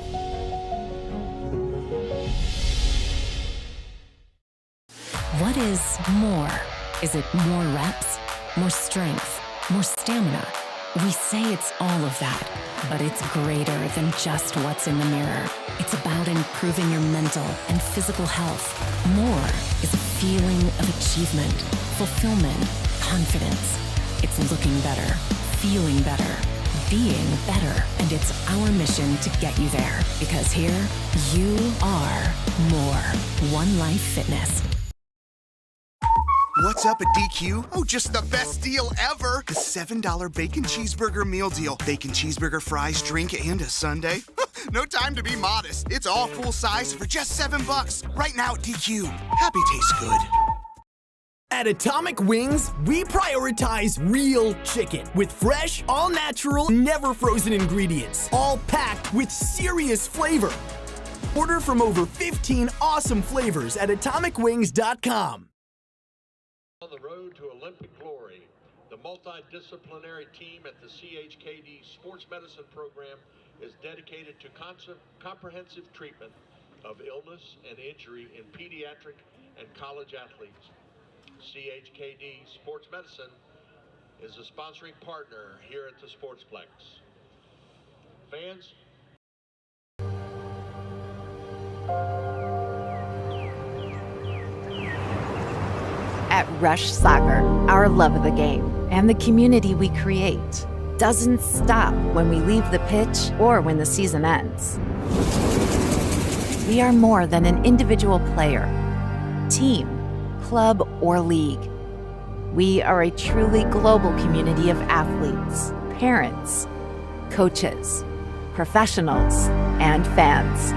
What is more? Is it more reps, more strength, more stamina? We say it's all of that, but it's greater than just what's in the mirror. It's about improving your mental and physical health. More is a feeling of achievement, fulfillment, confidence. It's looking better, feeling better, being better. And it's our mission to get you there. Because here, you are more. One Life Fitness. What's up at DQ? Oh, just the best deal ever. The $7 bacon cheeseburger meal deal. Bacon cheeseburger, fries, drink, and a sundae. No time to be modest. It's all full size for just $7. Right now at DQ. Happy tastes good. At Atomic Wings, we prioritize real chicken with fresh, all-natural, never-frozen ingredients, all packed with serious flavor. Order from over 15 awesome flavors at atomicwings.com. On the road to Olympic glory, the multidisciplinary team at the CHKD Sports Medicine Program is dedicated to comprehensive treatment of illness and injury in pediatric and college athletes. CHKD Sports Medicine is a sponsoring partner here at the Sportsplex. Fans, At Rush Soccer, our love of the game and the community we create doesn't stop when we leave the pitch or when the season ends. We are more than an individual player, team, club, or league. We are a truly global community of athletes, parents, coaches, professionals, and fans.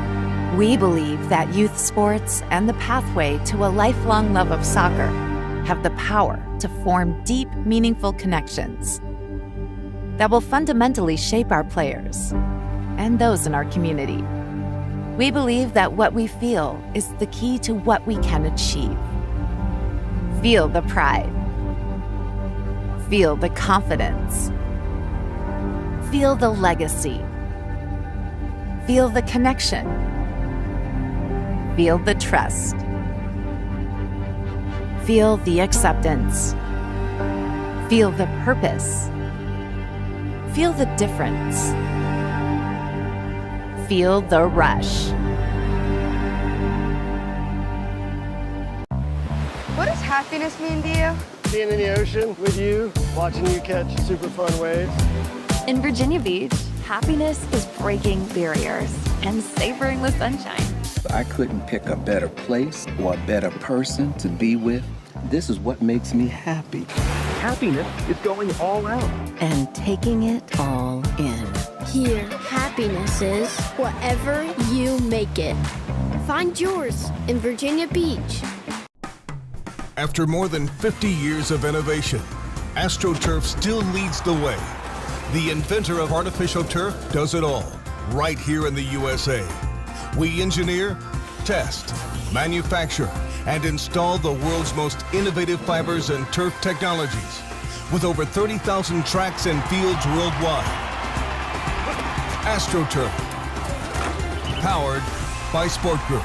We believe that youth sports and the pathway to a lifelong love of soccer have the power to form deep, meaningful connections that will fundamentally shape our players and those in our community. We believe that what we feel is the key to what we can achieve. Feel the pride. Feel the confidence. Feel the legacy. Feel the connection. Feel the trust. Feel the acceptance. Feel the purpose. Feel the difference. Feel the rush. What does happiness mean to you? Being in the ocean with you, watching you catch super fun waves. In Virginia Beach, happiness is breaking barriers and savoring the sunshine. I couldn't pick a better place or a better person to be with. This is what makes me happy. Happiness is going all out. And taking it all in. Here, happiness is whatever you make it. Find yours in Virginia Beach. After more than 50 years of innovation, AstroTurf still leads the way. The inventor of artificial turf does it all, right here in the USA. We engineer, test, manufacture, and install the world's most innovative fibers and turf technologies, with over 30,000 tracks and fields worldwide. AstroTurf, powered by Sport Group.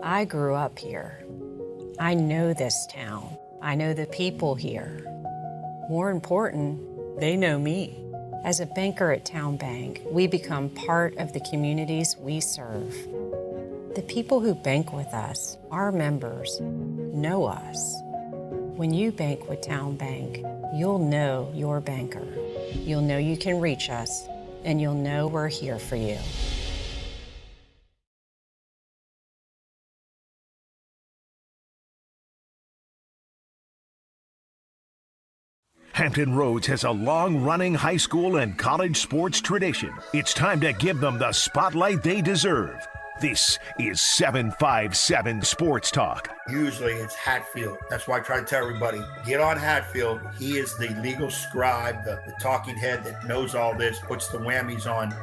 I grew up here. I know this town. I know the people here. More important, they know me. As a banker at Town Bank, we become part of the communities we serve. The people who bank with us, our members, know us. When you bank with Town Bank, you'll know your banker. You'll know you can reach us, and you'll know we're here for you. Hampton Roads has a long-running high school and college sports tradition. It's time to give them the spotlight they deserve. This is 757 Sports Talk. Usually it's Hatfield. That's why I try to tell everybody, get on Hatfield. He is the legal scribe, the talking head that knows all this, puts the whammies on.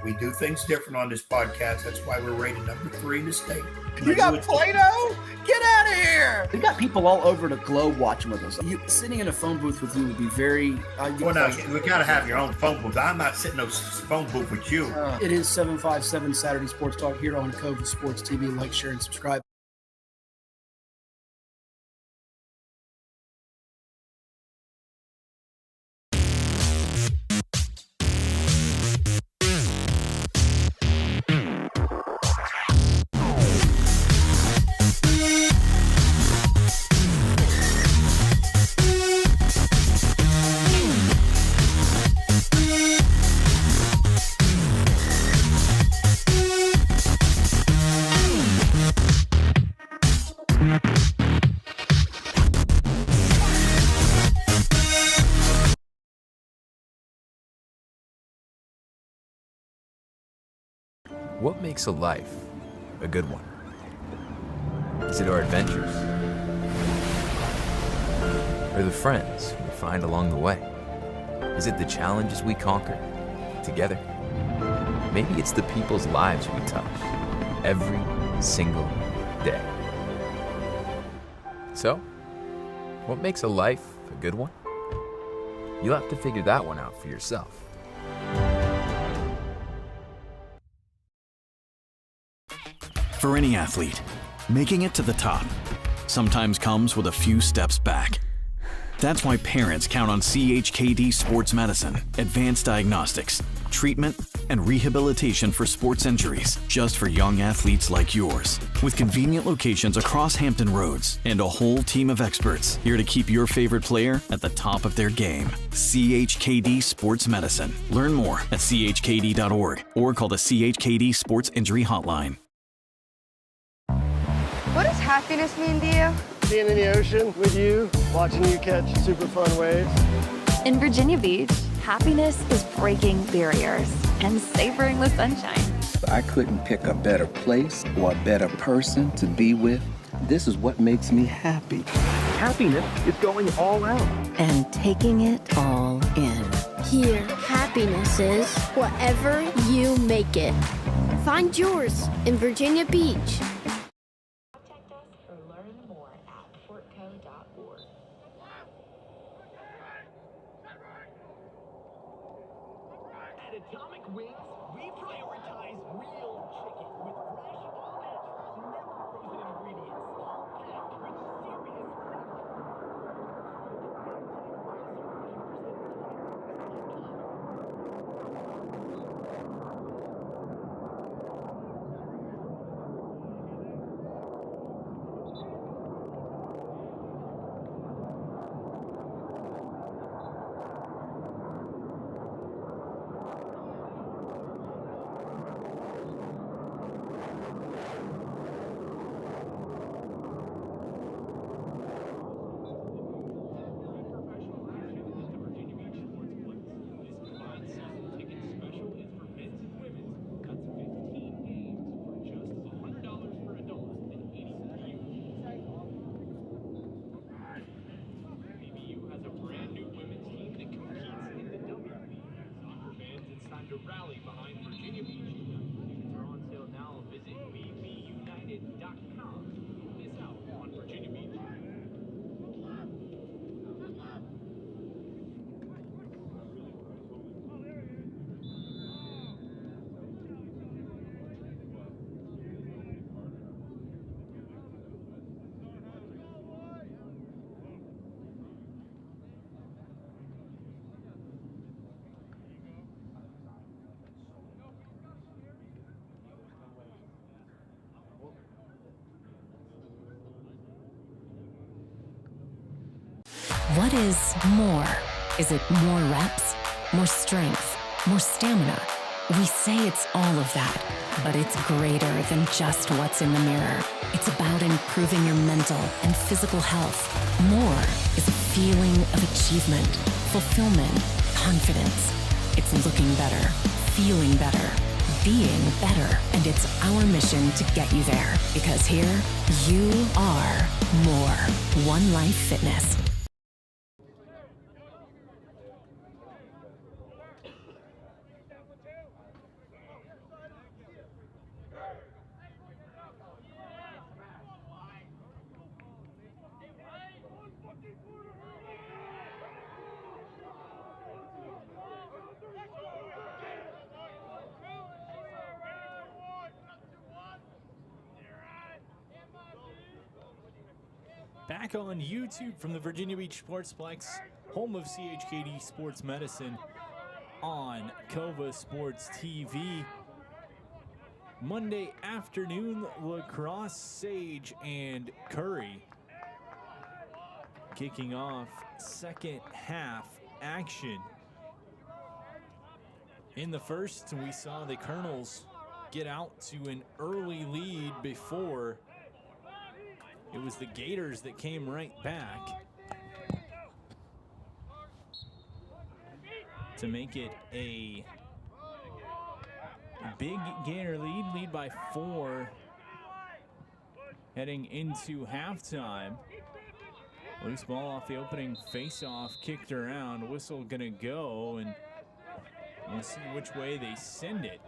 We do things different on this podcast. That's why we're rated number 3 in the state. You got Play-Doh? Get out of here! We got people all over the globe watching with us. Sitting in a phone booth with you would be very... well, no, we got to have your own phone booth. I'm not sitting in a phone booth with you. It is 757 Saturday Sports Talk here on Cove Sports TV. Like, share, and subscribe. What makes a life a good one? Is it our adventures? Or the friends we find along the way? Is it the challenges we conquer together? Maybe it's the people's lives we touch every single day. So, what makes a life a good one? You'll have to figure that one out for yourself. For any athlete, making it to the top sometimes comes with a few steps back. That's why parents count on CHKD Sports Medicine, advanced diagnostics, treatment, and rehabilitation for sports injuries, just for young athletes like yours. With convenient locations across Hampton Roads and a whole team of experts here to keep your favorite player at the top of their game. CHKD Sports Medicine. Learn more at chkd.org or call the CHKD Sports Injury Hotline. What does happiness mean to you? Being in the ocean with you, watching you catch super fun waves. In Virginia Beach, happiness is breaking barriers and savoring the sunshine. I couldn't pick a better place or a better person to be with. This is what makes me happy. Happiness is going all out. And taking it all in. Here, happiness is whatever you make it. Find yours in Virginia Beach. Contact us or learn more at fortco.org. At Atomic Wings, we prioritize real chicken with fresh, all-natural, never-frozen ingredients, all packed with serious to rally behind Virginia Beach. Tickets are on sale now. Visit bbunited.com. Miss out on Virginia Beach. What is more? Is it more reps, more strength, more stamina? We say it's all of that, but it's greater than just what's in the mirror. It's about improving your mental and physical health. More is a feeling of achievement, fulfillment, confidence. It's looking better, feeling better, being better, and it's our mission to get you there. Because here, you are more. One Life Fitness. Back on YouTube from the Virginia Beach Sportsplex, home of CHKD Sports Medicine on Cova Sports TV. Monday afternoon, Lacrosse, Sage, and Curry kicking off second half action. In the first, we saw the Colonels get out to an early lead before it was the Gators that came right back to make it a big Gator lead by 4 heading into halftime. Loose ball off the opening face-off, kicked around. Whistle gonna go, and we'll see which way they send it.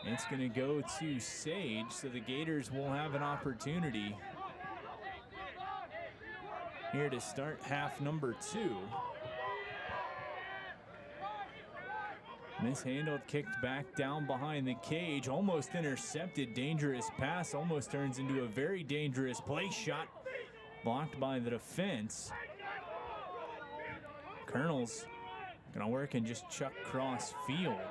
It's gonna go to Sage, so the Gators will have an opportunity here to start half number 2. Mishandled, kicked back down behind the cage, almost intercepted, dangerous pass, almost turns into a very dangerous play shot, blocked by the defense. Colonel's gonna work and just chuck cross field.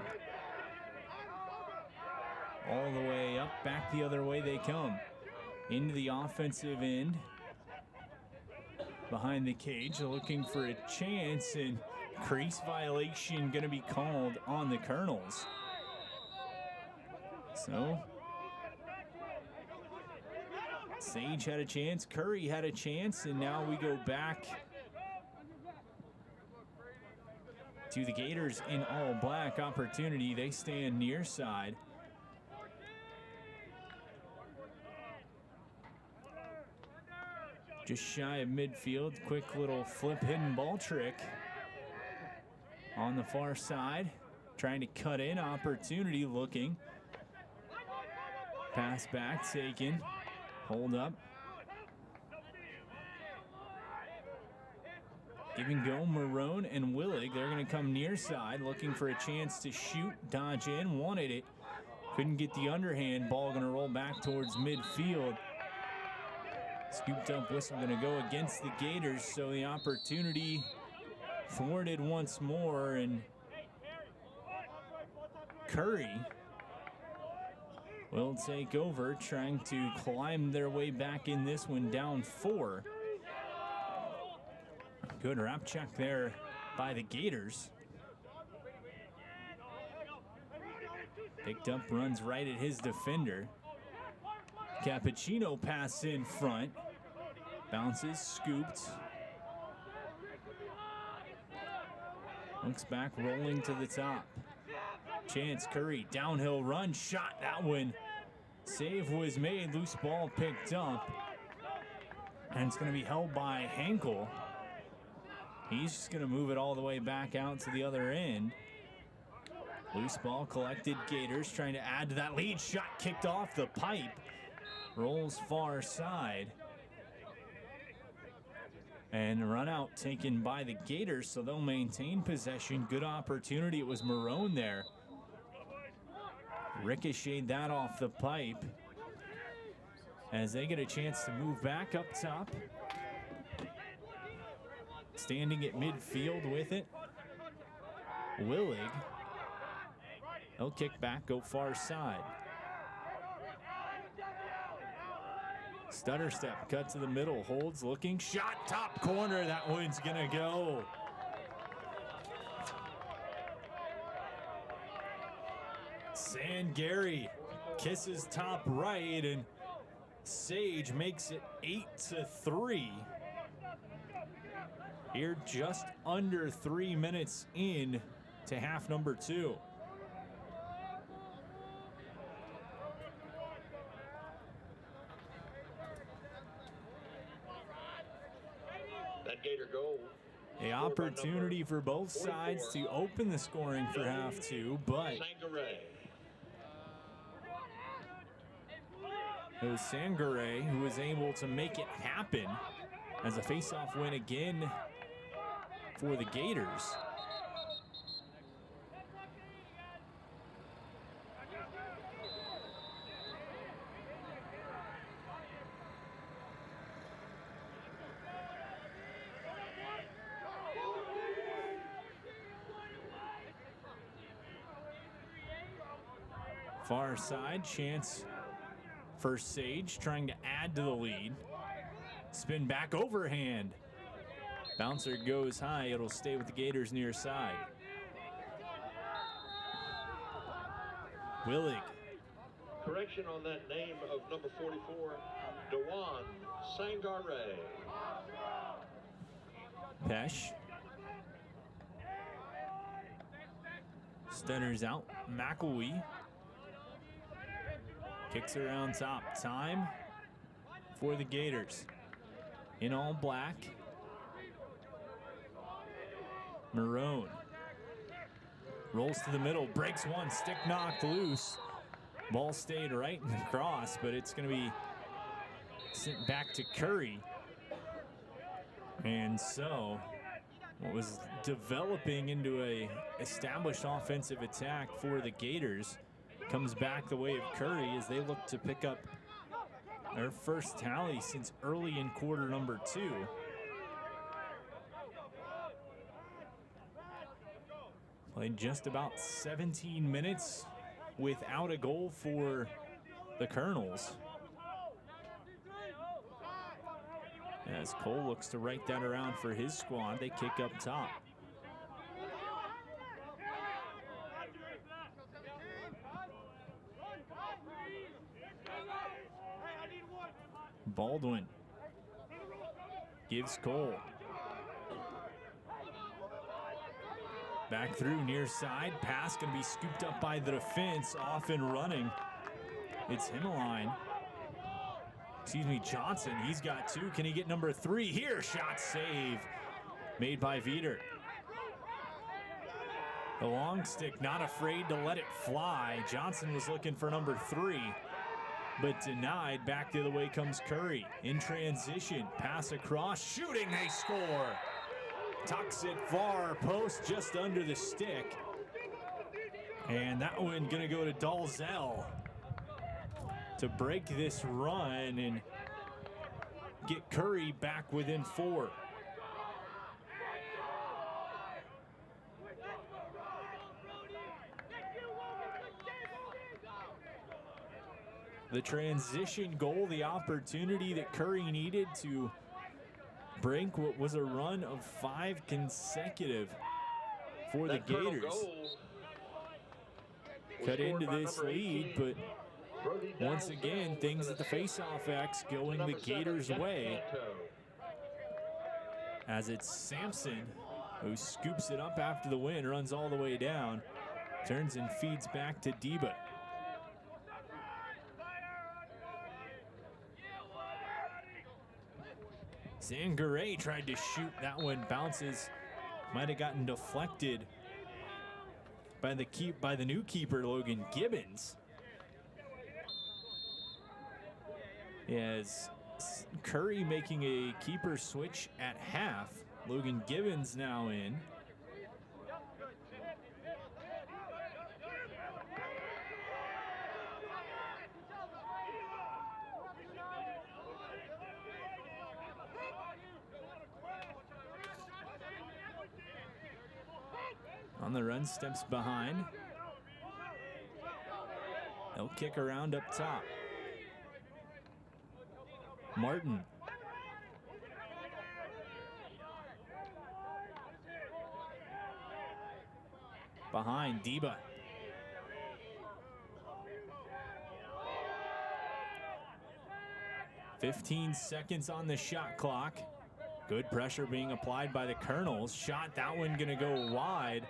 All the way up, back the other way they come. Into the offensive end. Behind the cage, looking for a chance, and crease violation going to be called on the Colonels. So, Sage had a chance, Curry had a chance, and now we go back to the Gators in all black opportunity. They stand near side. Just shy of midfield, quick little flip hidden ball trick on the far side. Trying to cut in, opportunity looking. Pass back, taken, hold up. Give and go, Marone and Willig. They're gonna come near side, looking for a chance to shoot, dodge in, wanted it. Couldn't get the underhand, ball gonna roll back towards midfield. Scooped up whistle gonna go against the Gators, so the opportunity thwarted once more, and Curry will take over, trying to climb their way back in this one, down 4. Good wrap check there by the Gators. Picked up, runs right at his defender. Cappuccino pass in front. Bounces, scooped. Looks back, rolling to the top. Chance, Curry, downhill run, shot that one. Save was made, loose ball picked up. And it's going to be held by Henkel. He's just going to move it all the way back out to the other end. Loose ball collected, Gators trying to add to that lead. Shot kicked off the pipe. Rolls far side. And run out taken by the Gators, so they'll maintain possession. Good opportunity. It was Marone there. Ricocheted that off the pipe as they get a chance to move back up top. Standing at midfield with it, Willig. He'll kick back, go far side. Stutter step, cut to the middle, holds, looking, shot, top corner. That one's gonna go. Sangari kisses top right, and Sage makes it 8-3. Here just under 3 minutes in to half number 2. That Gator goal. The opportunity for both sides to open the scoring for half 2, but it was Sangare who was able to make it happen as a face-off win again for the Gators. Far side, chance for Sage, trying to add to the lead. Spin back, overhand. Bouncer goes high, it'll stay with the Gators near side. Willig. Correction on that name of number 44, Dewan Sangare. Pesh. Stutters out. McElwee kicks around top. Time for the Gators. In all black. Marone rolls to the middle, breaks one, stick knocked loose. Ball stayed right in the cross, but it's going to be sent back to Curry. And so what was developing into a established offensive attack for the Gators comes back the way of Curry as they look to pick up their first tally since early in quarter number 2. Played just about 17 minutes without a goal for the Colonels. As Cole looks to right that around for his squad, they kick up top. Baldwin gives Cole. Back through near side. Pass going to be scooped up by the defense. Off and running. It's Himmeline. Excuse me, Johnson. He's got 2. Can he get number 3 here? Shot save made by Veeder. The long stick, not afraid to let it fly. Johnson was looking for number 3, but denied. Back the other way comes Curry. In transition, pass across, shooting, they score. Tucks it far post, just under the stick. And that one gonna go to Dalzell to break this run and get Curry back within 4. The transition goal, the opportunity that Curry needed to break what was a run of 5 consecutive for the Gators. Cut into this lead, but once again, things at the faceoff X going the Gators' way. As it's Sampson who scoops it up after the win, runs all the way down, turns and feeds back to Deba. Zangaray tried to shoot, that one bounces, might have gotten deflected by the new keeper, Logan Gibbons. As Curry making a keeper switch at half. Logan Gibbons now in. On the run, steps behind. They'll kick around up top. Martin. Behind Deba. "15 seconds on the shot clock. Good pressure being applied by the Colonels. Shot, that one gonna go wide.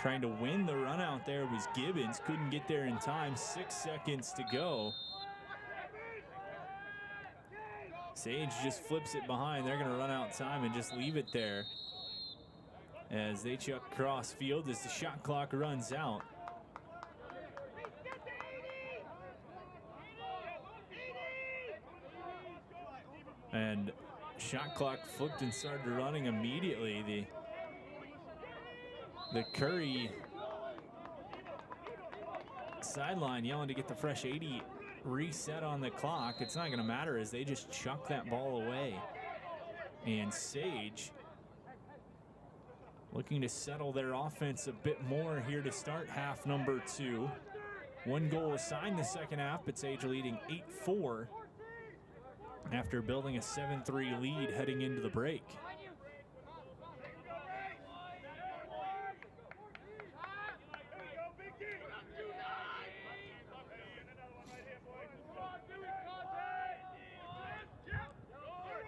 Trying to win the run out there was Gibbons. Couldn't get there in time. 6 seconds to go. Sage just flips it behind. They're going to run out time and just leave it there as they chuck cross field as the shot clock runs out. And shot clock flipped and started running immediately. The Curry sideline yelling to get the fresh 80 reset on the clock. It's not going to matter as they just chuck that ball away. And Sage looking to settle their offense a bit more here to start half number 2. 1 goal assigned the second half, but Sage leading 8-4 after building a 7-3 lead heading into the break.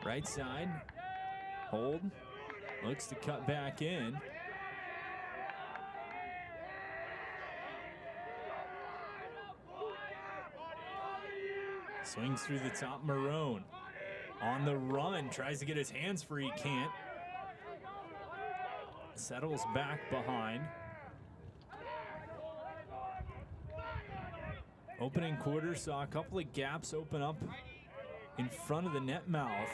Right side, hold, looks to cut back in. Swings through the top, Marone. On the run, tries to get his hands free, can't. Settles back behind. Opening quarter saw a couple of gaps open up in front of the net mouth.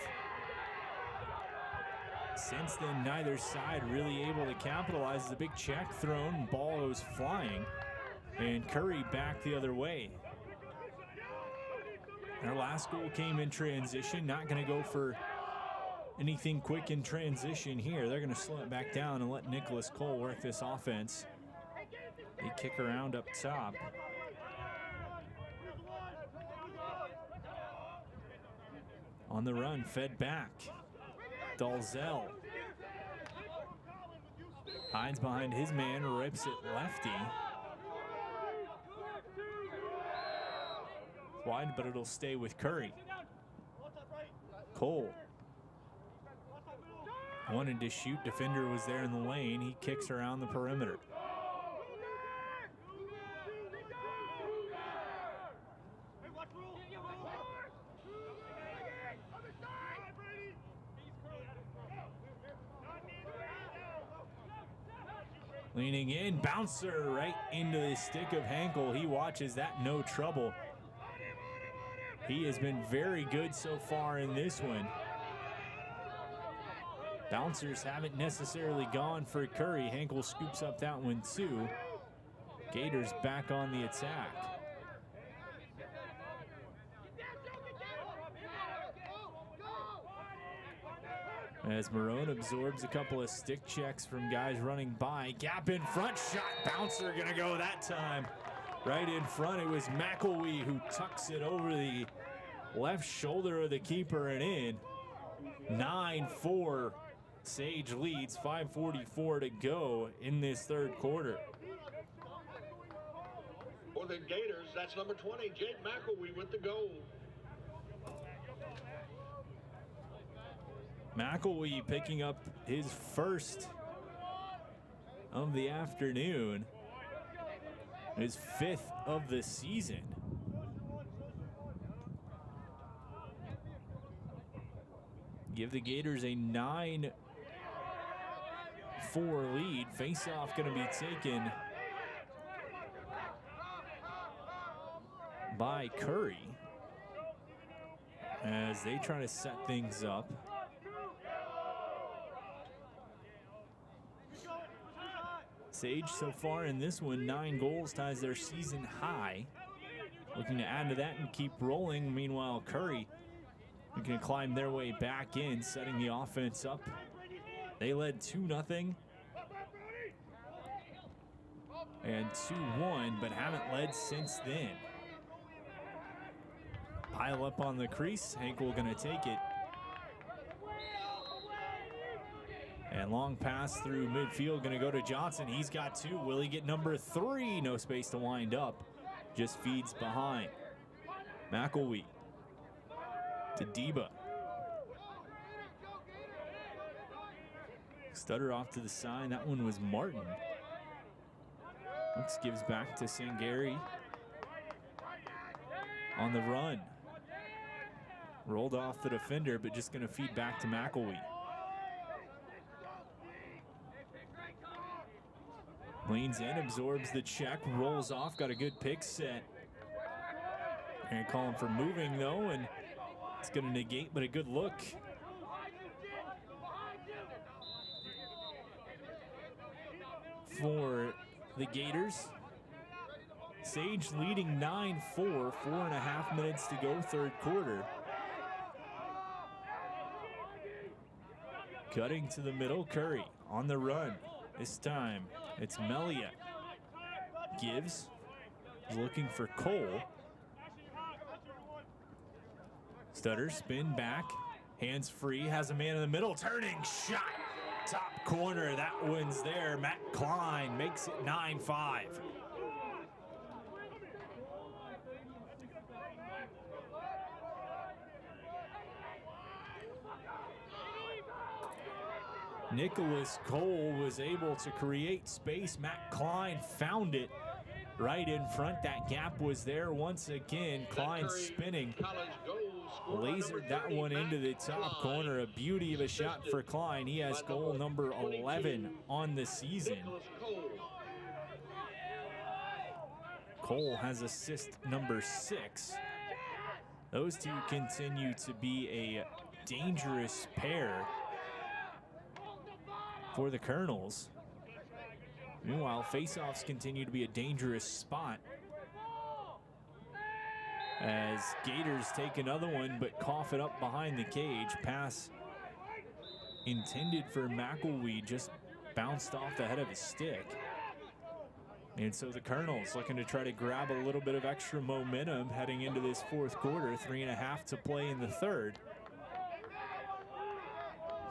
Since then, neither side really able to capitalize. The big check thrown, ball goes flying, and Curry back the other way. Their last goal came in transition. Not going to go for anything quick in transition here. They're going to slow it back down and let Nicholas Cole work this offense. They kick around up top. On the run, fed back. Dalzell hides behind his man, rips it lefty. Wide, but it'll stay with Curry. Cole wanted to shoot. Defender was there in the lane. He kicks around the perimeter. Leaning in, bouncer right into the stick of Hankel. He watches that, no trouble. He has been very good so far in this one. Bouncers haven't necessarily gone for Curry. Hankel scoops up that one too. Gators back on the attack. As Marone absorbs a couple of stick checks from guys running by. Gap in front, shot, bouncer gonna go that time. Right in front, it was McElwee who tucks it over the left shoulder of the keeper and in. 9-4, Sage leads, 5:44 to go in this third quarter. For the Gators, that's number 20, Jake McElwee with the goal. McElwee picking up his first of the afternoon, his 5th of the season. Give the Gators a 9-4 lead. Face-off going to be taken by Curry as they try to set things up. Sage so far in this one, 9 goals, ties their season high. Looking to add to that and keep rolling. Meanwhile, Curry looking to climb their way back in, setting the offense up. They led 2-0 and 2-1, but haven't led since then. Pile up on the crease. Hankel gonna take it. And long pass through midfield, gonna go to Johnson. He's got 2. Will he get number 3? No space to wind up. Just feeds behind. McElwee to Deba. Stutter off to the side. That one was Martin. Looks, gives back to Sangari. On the run. Rolled off the defender, but just gonna feed back to McElwee. Leans in, absorbs the check, rolls off, got a good pick set. And call him for moving though, and it's gonna negate, but a good look. For the Gators. Sage leading 9-4, 4.5 minutes to go, third quarter. Cutting to the middle, Curry on the run. This time it's Melia. Gives, looking for Cole. Stutter, spin back, hands free, has a man in the middle, turning shot. Top corner, that one's there. Matt Klein makes it 9-5. Nicholas Cole was able to create space. Matt Klein found it right in front. That gap was there once again. Klein spinning. Lasered that one into the top corner. A beauty of a shot for Klein. He has goal number 11 on the season. Cole has assist number 6. Those two continue to be a dangerous pair for the Colonels. Meanwhile, faceoffs continue to be a dangerous spot as Gators take another one but cough it up behind the cage. Pass intended for McElwee just bounced off the head of his stick. And so the Colonels looking to try to grab a little bit of extra momentum heading into this fourth quarter. 3.5 to play in the third.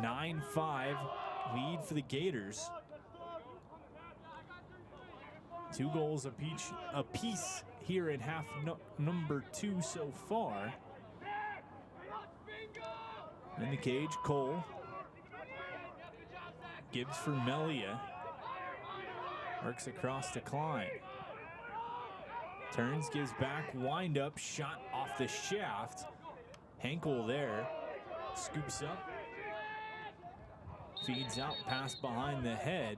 9-5 lead for the Gators. 2 goals apiece here in half number 2 so far. In the cage, Cole. Gibbs for Melia. Works across to Klein. Turns, gives back, wind up, shot off the shaft. Henkel there. Scoops up. Feeds out, pass behind the head.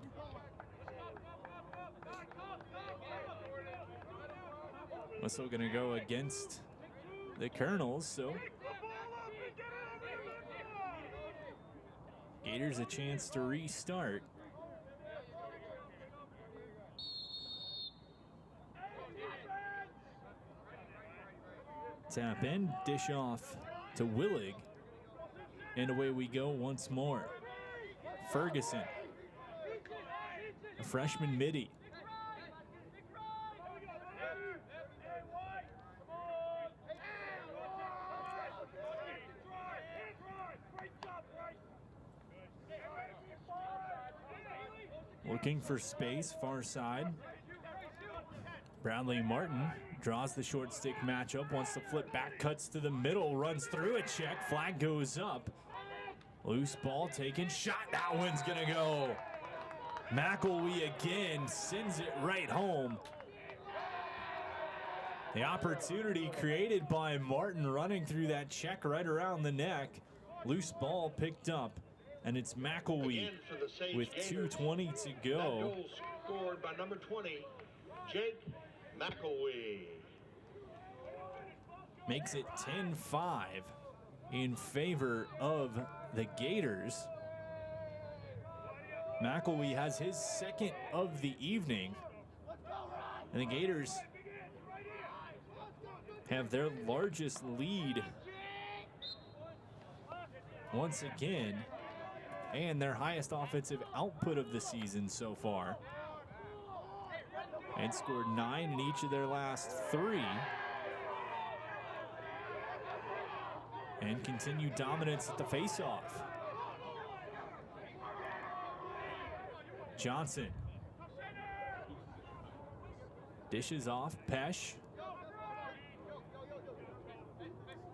Whistle gonna go against the Colonels, so Gators a chance to restart. Tap in, dish off to Willig, and away we go once more. Ferguson, a freshman midi. Looking for space, far side. Bradley Martin draws the short stick matchup, wants to flip back, cuts to the middle, runs through a check, flag goes up. Loose ball taken, shot, that one's gonna go. McElwee again sends it right home. The opportunity created by Martin running through that check right around the neck. Loose ball picked up, and it's McElwee with 2:20 to go. That goal scored by number 20, Jake McElwee. Makes it 10-5 in favor of the Gators. McElwee has his second of the evening, and the Gators have their largest lead once again, and their highest offensive output of the season so far. And scored 9 in each of their last 3. And continue dominance at the faceoff. Johnson dishes off, Pesh.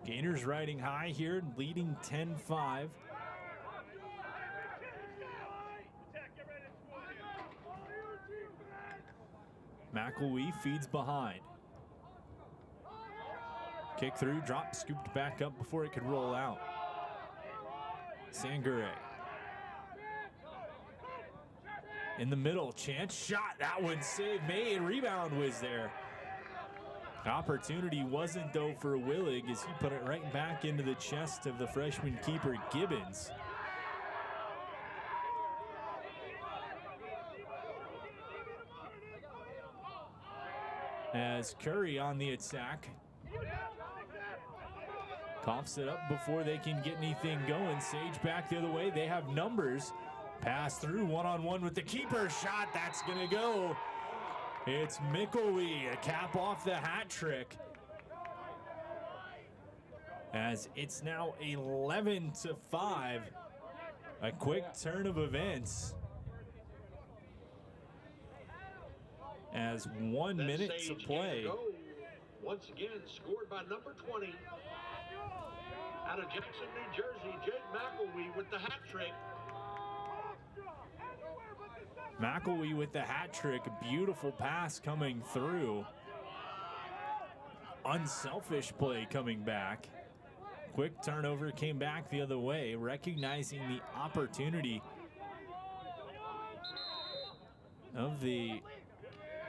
Gators riding high here, leading 10-5. McElwee feeds behind. Kick through, drop, scooped back up before it could roll out. Sangare. In the middle, chance shot, that one saved, made, rebound was there. Opportunity wasn't though for Willig as he put it right back into the chest of the freshman keeper Gibbons. As Curry on the attack. Coughs it up before they can get anything going. Sage back the other way. They have numbers. Pass through one-on-one with the keeper. Shot, that's gonna go. It's McElwee, a cap off the hat trick. As it's now 11-5. A quick turn of events. As 1 minute to play. Once again, scored by number 20. Out of Jackson, New Jersey, Jake McElwee with the hat trick. McElwee with the hat trick. Beautiful pass coming through. Unselfish play coming back. Quick turnover, came back the other way, recognizing the opportunity of the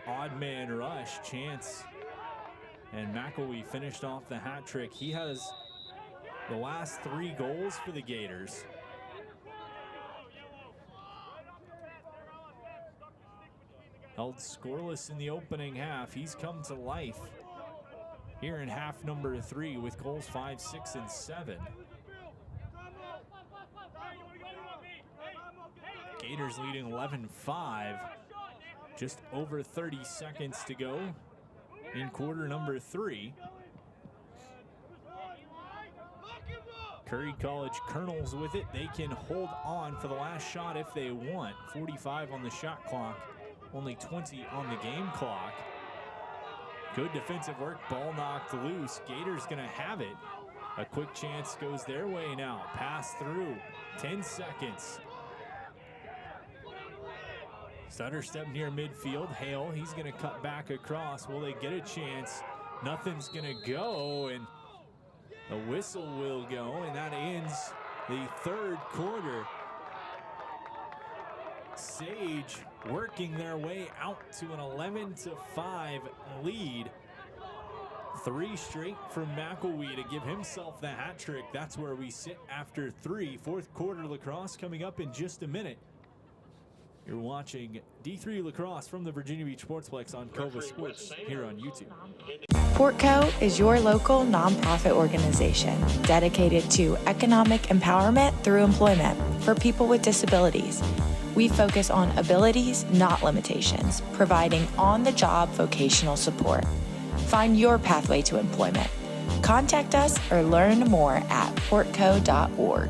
odd man rush chance. And McElwee finished off the hat trick. He has the last 3 goals for the Gators. Held scoreless in the opening half. He's come to life here in half number 3 with goals 5, 6, and 7. Gators leading 11-5. Just over 30 seconds to go in quarter number 3. Curry College Colonels with it. They can hold on for the last shot if they want. 45 on the shot clock, only 20 on the game clock. Good defensive work, ball knocked loose. Gators gonna have it. A quick chance goes their way now. Pass through, 10 seconds. Stutter step near midfield. Hale, he's gonna cut back across. Will they get a chance? Nothing's gonna go, and a whistle will go, and that ends the third quarter. Sage working their way out to an 11-5 lead. 3 straight from McElwee to give himself the hat trick. That's where we sit after 3. Fourth quarter lacrosse coming up in just a minute. You're watching D3 Lacrosse from the Virginia Beach Sportsplex on Cova Sports here on YouTube. Portco is your local nonprofit organization dedicated to economic empowerment through employment for people with disabilities. We focus on abilities, not limitations, providing on-the-job vocational support. Find your pathway to employment. Contact us or learn more at portco.org.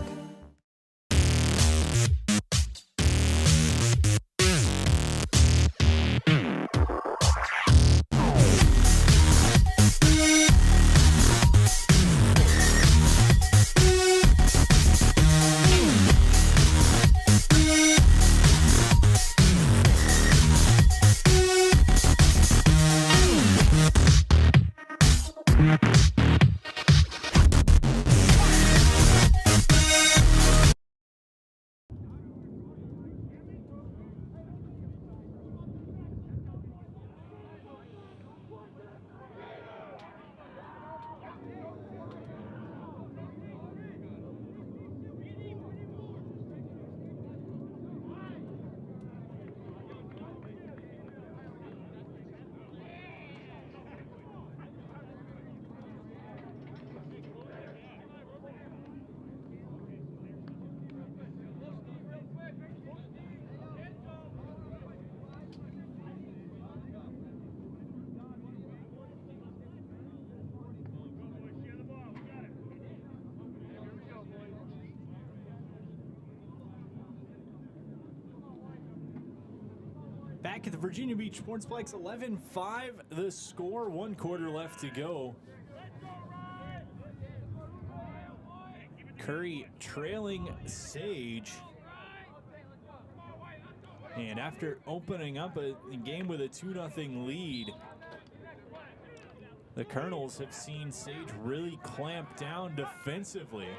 Back at the Virginia Beach Sportsplex, 11-5 the score, 1 quarter left to go. Curry trailing Sage. And after opening up a game with a 2-0 lead, the Colonels have seen Sage really clamp down defensively.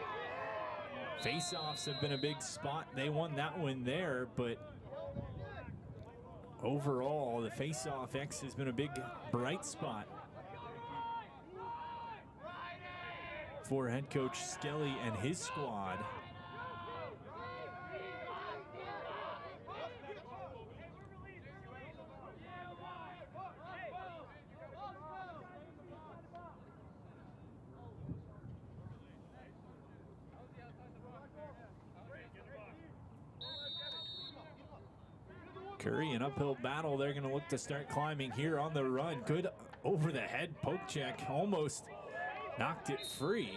Face-offs have been a big spot. They won that one there, but overall, the face-off X has been a big bright spot for head coach Skelly and his squad. Curry, an uphill battle. They're going to look to start climbing here on the run. Good over the head poke check. Almost knocked it free.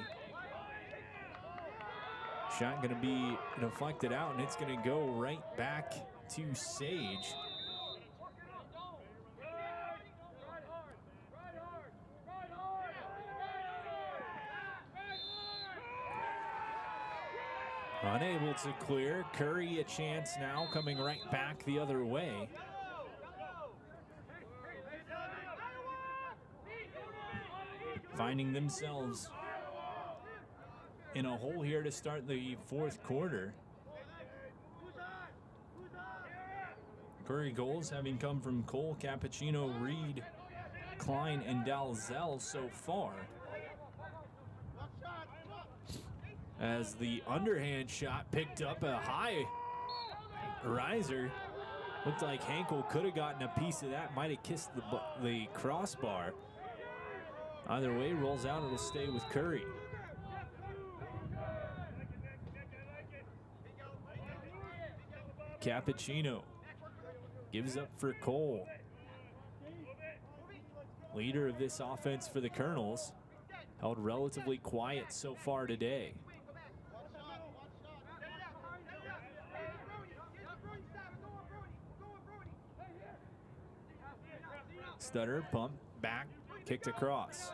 Shot going to be deflected out, and it's going to go right back to Sage. Unable to clear. Curry a chance now, coming right back the other way. Finding themselves in a hole here to start the fourth quarter. Curry goals having come from Cole, Cappuccino, Reed, Klein, and Dalzell so far. As the underhand shot picked up a high riser. Looked like Hankel could have gotten a piece of that, might have kissed the crossbar. Either way, rolls out, it'll stay with Curry. Cappuccino gives up for Cole. Leader of this offense for the Colonels. Held relatively quiet so far today. Stutter, pump, back, kicked across.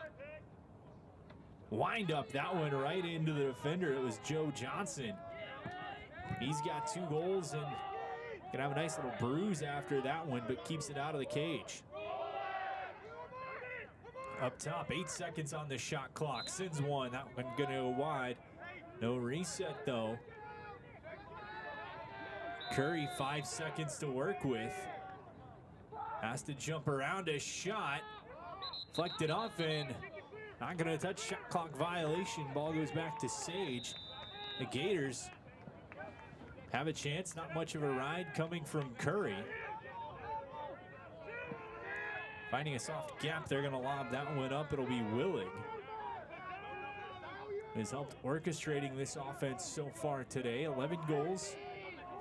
Wind up, that went right into the defender. It was Joe Johnson. He's got 2 goals and gonna have a nice little bruise after that one, but keeps it out of the cage. Up top, 8 seconds on the shot clock. Sends one, that one gonna go wide. No reset though. Curry, 5 seconds to work with. Has to jump around a shot. Deflected off and not gonna touch, shot clock violation. Ball goes back to Sage. The Gators have a chance, not much of a ride coming from Curry. Finding a soft gap, they're gonna lob that one up. It'll be Willig. Has helped orchestrating this offense so far today. 11 goals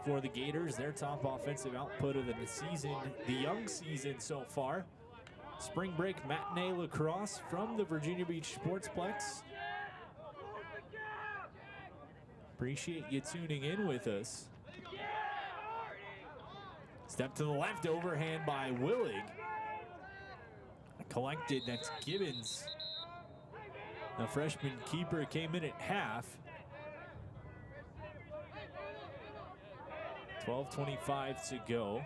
for the Gators, their top offensive output of the season, the young season so far. Spring break matinee lacrosse from the Virginia Beach Sportsplex. Appreciate you tuning in with us. Step to the left, overhand by Willig. Collected, that's Gibbons. The freshman keeper came in at half. 12:25 to go.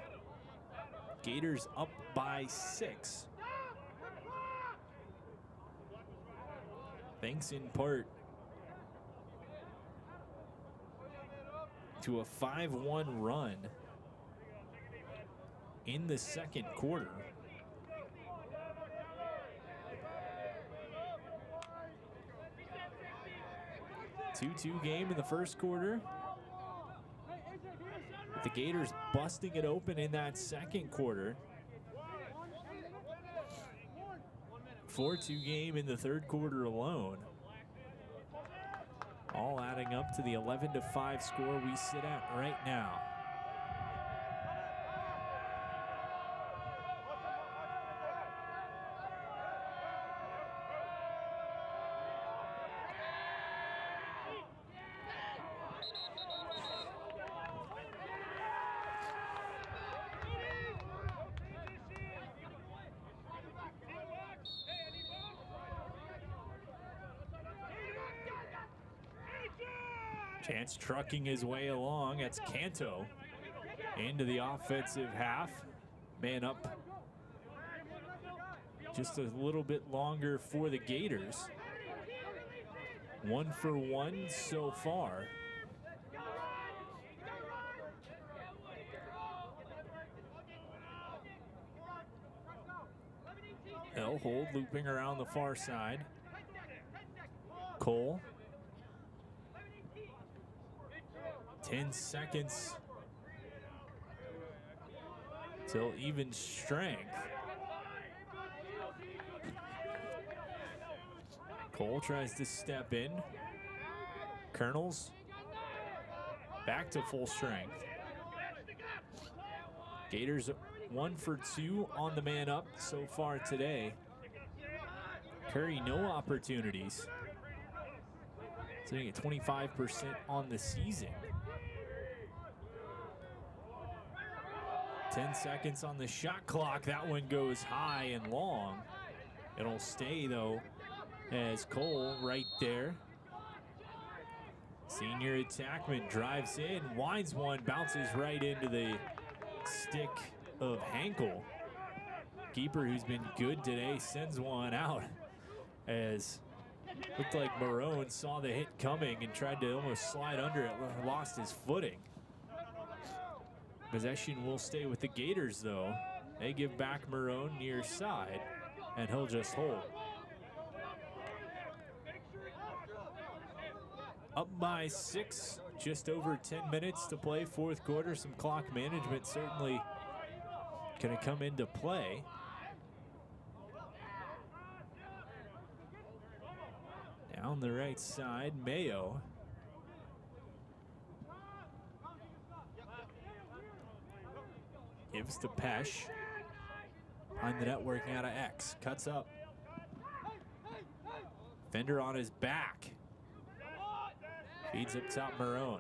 Gators up by 6. Thanks in part to a 5-1 run in the second quarter. A 2-2 game in the first quarter. With the Gators busting it open in that second quarter. 4-2 game in the third quarter alone. All adding up to the 11-5 score we sit at right now. Chance trucking his way along. That's Canto into the offensive half. Man up just a little bit longer for the Gators. 1 for 1 so far. They'll hold, looping around the far side. Cole. 10 seconds till even strength. Cole tries to step in. Colonels back to full strength. Gators 1 for 2 on the man up so far today. Curry, no opportunities. Sitting at 25% on the season. 10 seconds on the shot clock. That one goes high and long. It'll stay though, as Cole right there Senior attackman drives in, winds one, bounces right into the stick of Hankel. Keeper, who's been good today, sends one out as looked like Marone saw the hit coming and tried to almost slide under it, lost his footing. Possession will stay with the Gators, though. They give back Marone near side, and he'll just hold. Up by 6, just over 10 minutes to play, fourth quarter. Some clock management certainly going to come into play. Down the right side, Mayo. Gives to Pesh. Behind the net, working out of X. Cuts up. Fender on his back. Feeds up top, Marone.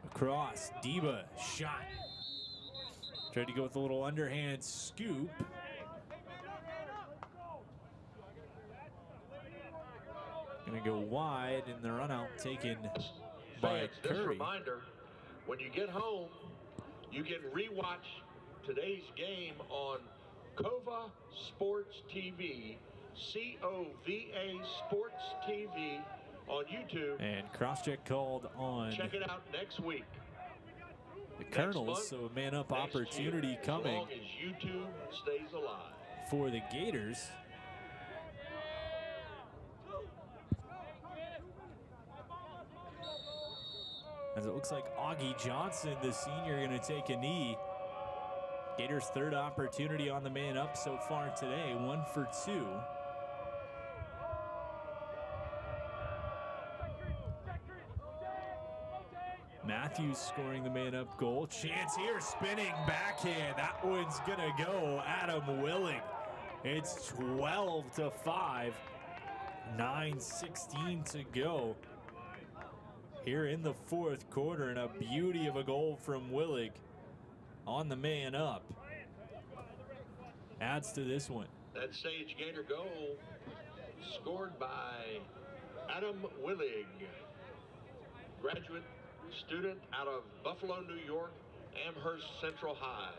Across, Diba, shot. Tried to go with a little underhand scoop. Gonna go wide, and the run out taken by This Curry. reminder, when you get home, you can rewatch today's game on COVA Sports TV, COVA Sports TV on YouTube. And cross-check called on. Check it out next week. The Colonels, so a man-up opportunity year, coming. As long as YouTube stays alive. For the Gators. As it looks like Augie Johnson, the senior, going to take a knee. Gators' third opportunity on the man-up so far today, 1 for 2. Matthews scoring the man-up goal. Chance here, spinning backhand. That one's gonna go Adam Willing. It's 12-5. 9:16 to go here in the fourth quarter, and a beauty of a goal from Willig on the man-up. Adds to this one. That Sage Gator goal scored by Adam Willig, graduate student out of Buffalo, New York, Amherst Central High.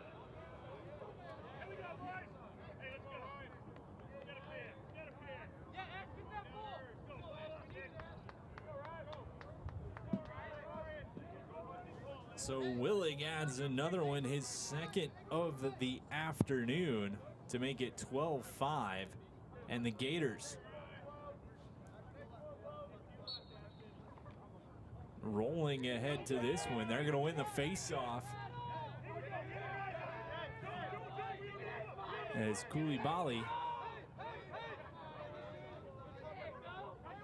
So Willig adds another one, his second of the afternoon, to make it 12-5, and the Gators rolling ahead to this one. They're going to win the face-off as Koulibaly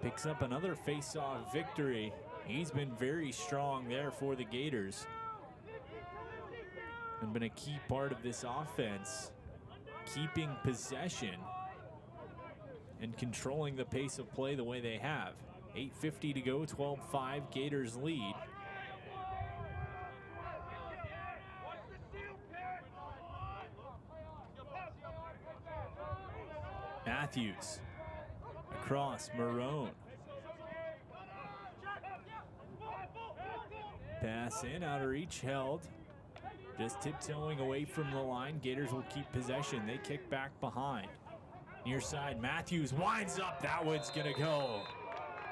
picks up another face-off victory. He's been very strong there for the Gators and been a key part of this offense, keeping possession and controlling the pace of play the way they have. 8:50 to go, 12-5, Gators lead. Matthews across, Marone. Pass in, out of reach, held. Just tiptoeing away from the line. Gators will keep possession. They kick back behind. Near side, Matthews winds up. That one's gonna go.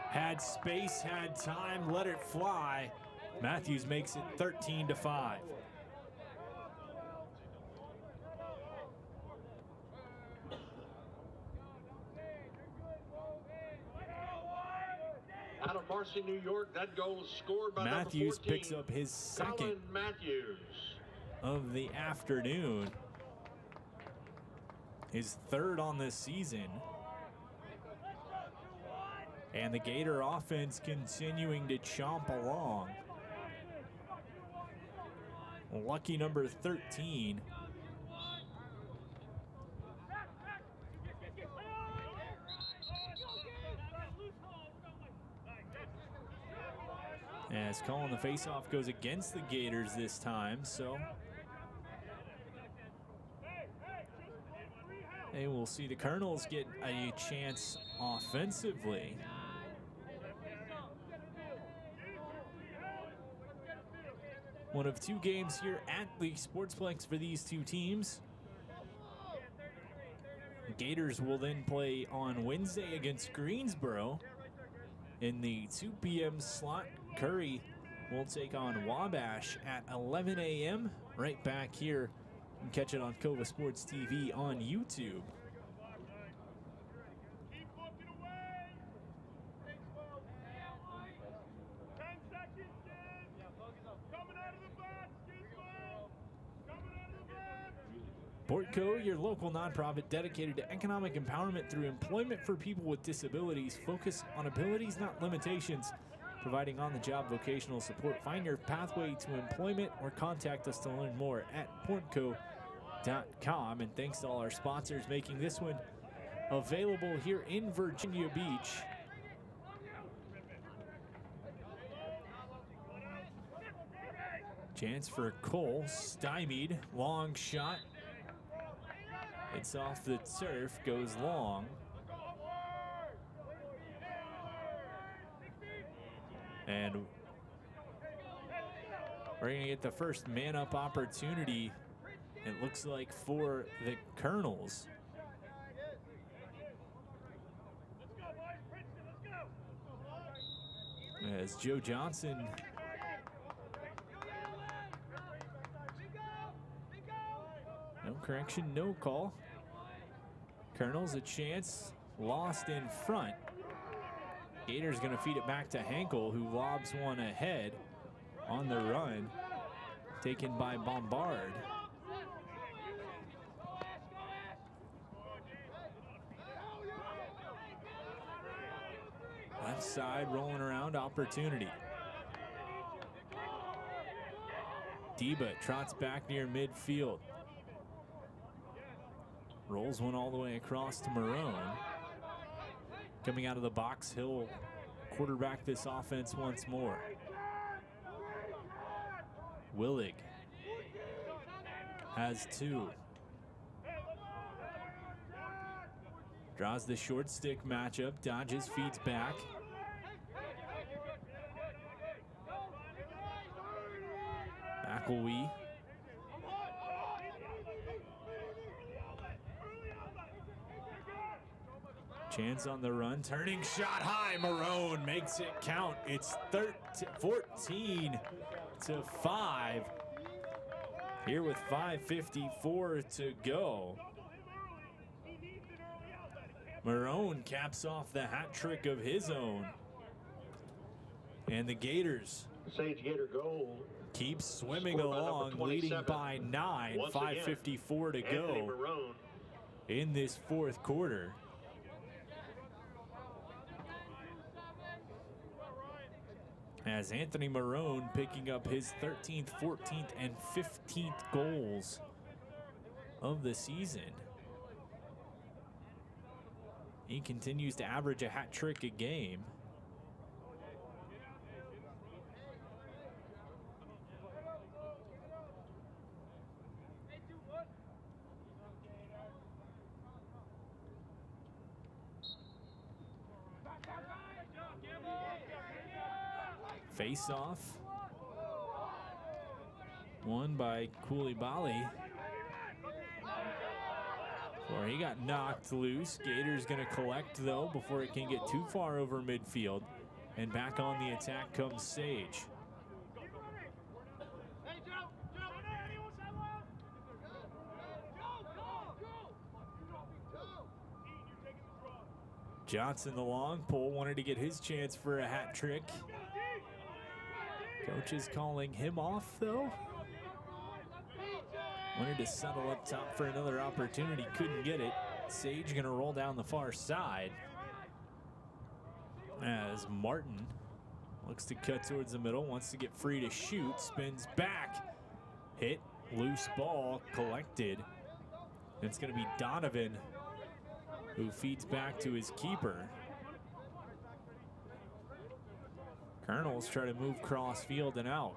Had space, had time, let it fly. Matthews makes it 13-5. Out of Marcy, New York, that goal is scored by Matthews number 14, picks up his second Colin Matthews of the afternoon. His third on this season. And the Gator offense continuing to chomp along. Lucky number 13. As calling the faceoff goes against the Gators this time, so And we'll see the Colonels get a chance offensively. One of two games here at the Sportsplex for these two teams. Gators will then play on Wednesday against Greensboro in the 2 p.m. slot. Curry will take on Wabash at 11 a.m. right back here. You can catch it on Cova Sports TV on YouTube. Portco, your local nonprofit dedicated to economic empowerment through employment for people with disabilities. Focus on abilities, not limitations. Providing on-the-job vocational support. Find your pathway to employment or contact us to learn more at portco.com. And thanks to all our sponsors making this one available here in Virginia Beach. Chance for Cole, stymied, long shot. It's off the turf, goes long. And we're going to get the first man-up opportunity, it looks like, for the Colonels. As Joe Johnson no correction, no call. Colonels a chance, lost in front. Gators gonna feed it back to Henkel, who lobs one ahead on the run, taken by Bombard. Left side rolling around, opportunity. Deba trots back near midfield. Rolls one all the way across to Marone. Coming out of the box, he'll quarterback this offense once more. Willig has two. Draws the short stick matchup, dodges, feeds back. McElwee. Chance on the run, turning shot high. Marone makes it count. It's 14-5. Here with 5:54 to go. Marone caps off the hat trick of his own. And the Gators Sage Gator goal. Keep swimming along, leading by 9. 5:54 to go in this fourth quarter. As Anthony Marone picking up his 13th, 14th, and 15th goals of the season. He continues to average a hat trick a game. Face off. Won by Koulibaly. Or he got knocked loose. Gators gonna collect though before it can get too far over midfield. And back on the attack comes Sage. Johnson, the long pull, wanted to get his chance for a hat trick. Coach is calling him off, though. Wanted to settle up top for another opportunity, couldn't get it. Sage gonna roll down the far side. As Martin looks to cut towards the middle, wants to get free to shoot, spins back. Hit, loose ball, collected. It's gonna be Donovan who feeds back to his keeper. Colonels try to move cross field and out.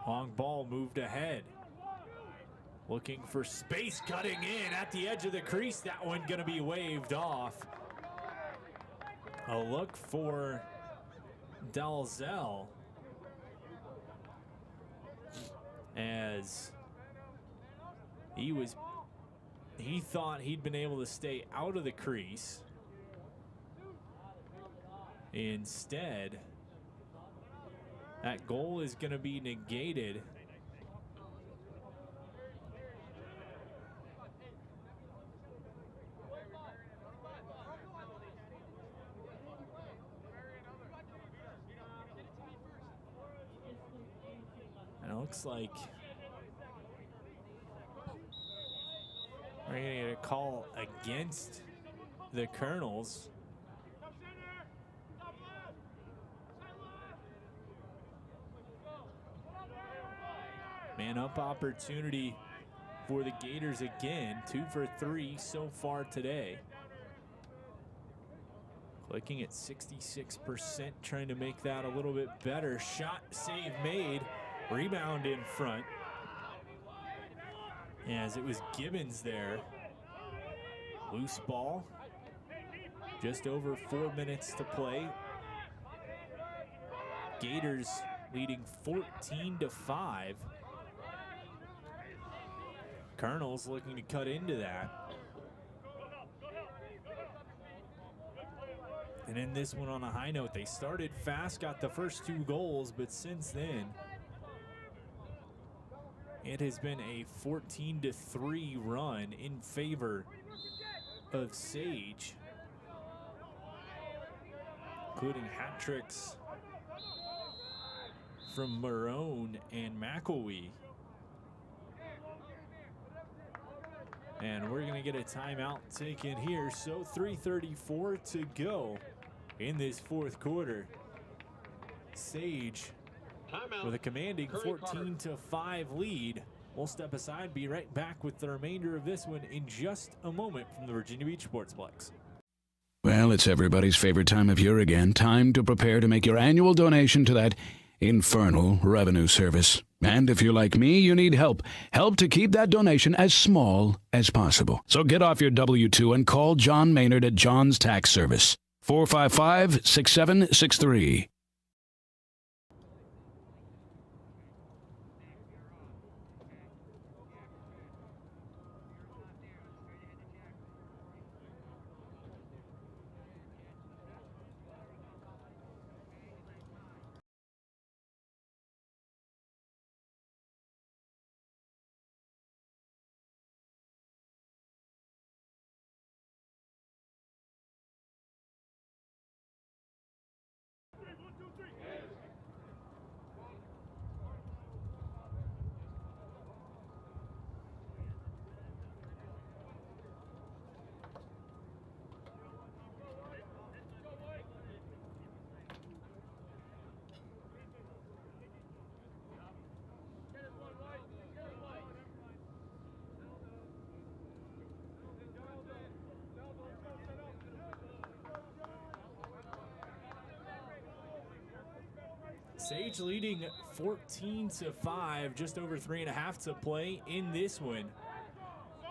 Long ball moved ahead. Looking for space, cutting in at the edge of the crease. That one gonna be waved off. A look for Dalzell as he thought he'd been able to stay out of the crease. Instead, that goal is going to be negated. And it looks like we're going to get a call against the Colonels. Man up opportunity for the Gators again. 2 for 3 so far today. Clicking at 66%, trying to make that a little bit better. Shot, save made, rebound in front. As it was Gibbons there. Loose ball. Just over 4 minutes to play. Gators leading 14-5. Colonels looking to cut into that. And in this one on a high note, they started fast, got the first 2 goals, but since then, it has been a 14-3 run in favor of Sage, including hat tricks from Marone and McElwee. And we're going to get a timeout taken here. So 3:34 to go in this 4th quarter. Sage Timeout. with a commanding 14-5 lead. We'll step aside, be right back with the remainder of this one in just a moment from the Virginia Beach Sportsplex. Well, it's everybody's favorite time of year again. Time to prepare to make your annual donation to that infernal revenue service. And if you're like me, you need help. Help to keep that donation as small as possible. So get off your W-2 and call John Maynard at John's Tax Service. 455-6763. Sage leading 14-5, just over 3.5 to play in this one.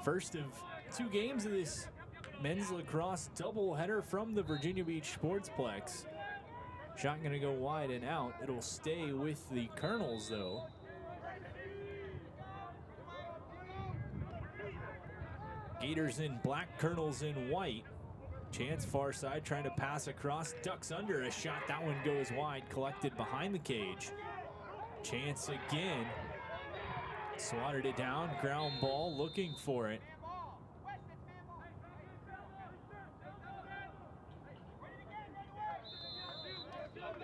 First of 2 games of this men's lacrosse doubleheader from the Virginia Beach Sportsplex. Shot gonna go wide and out. It'll stay with the Colonels though. Gators in black, Colonels in white. Chance far side trying to pass across, ducks under a shot. That one goes wide, collected behind the cage. Chance again. Swatted it down, ground ball, looking for it.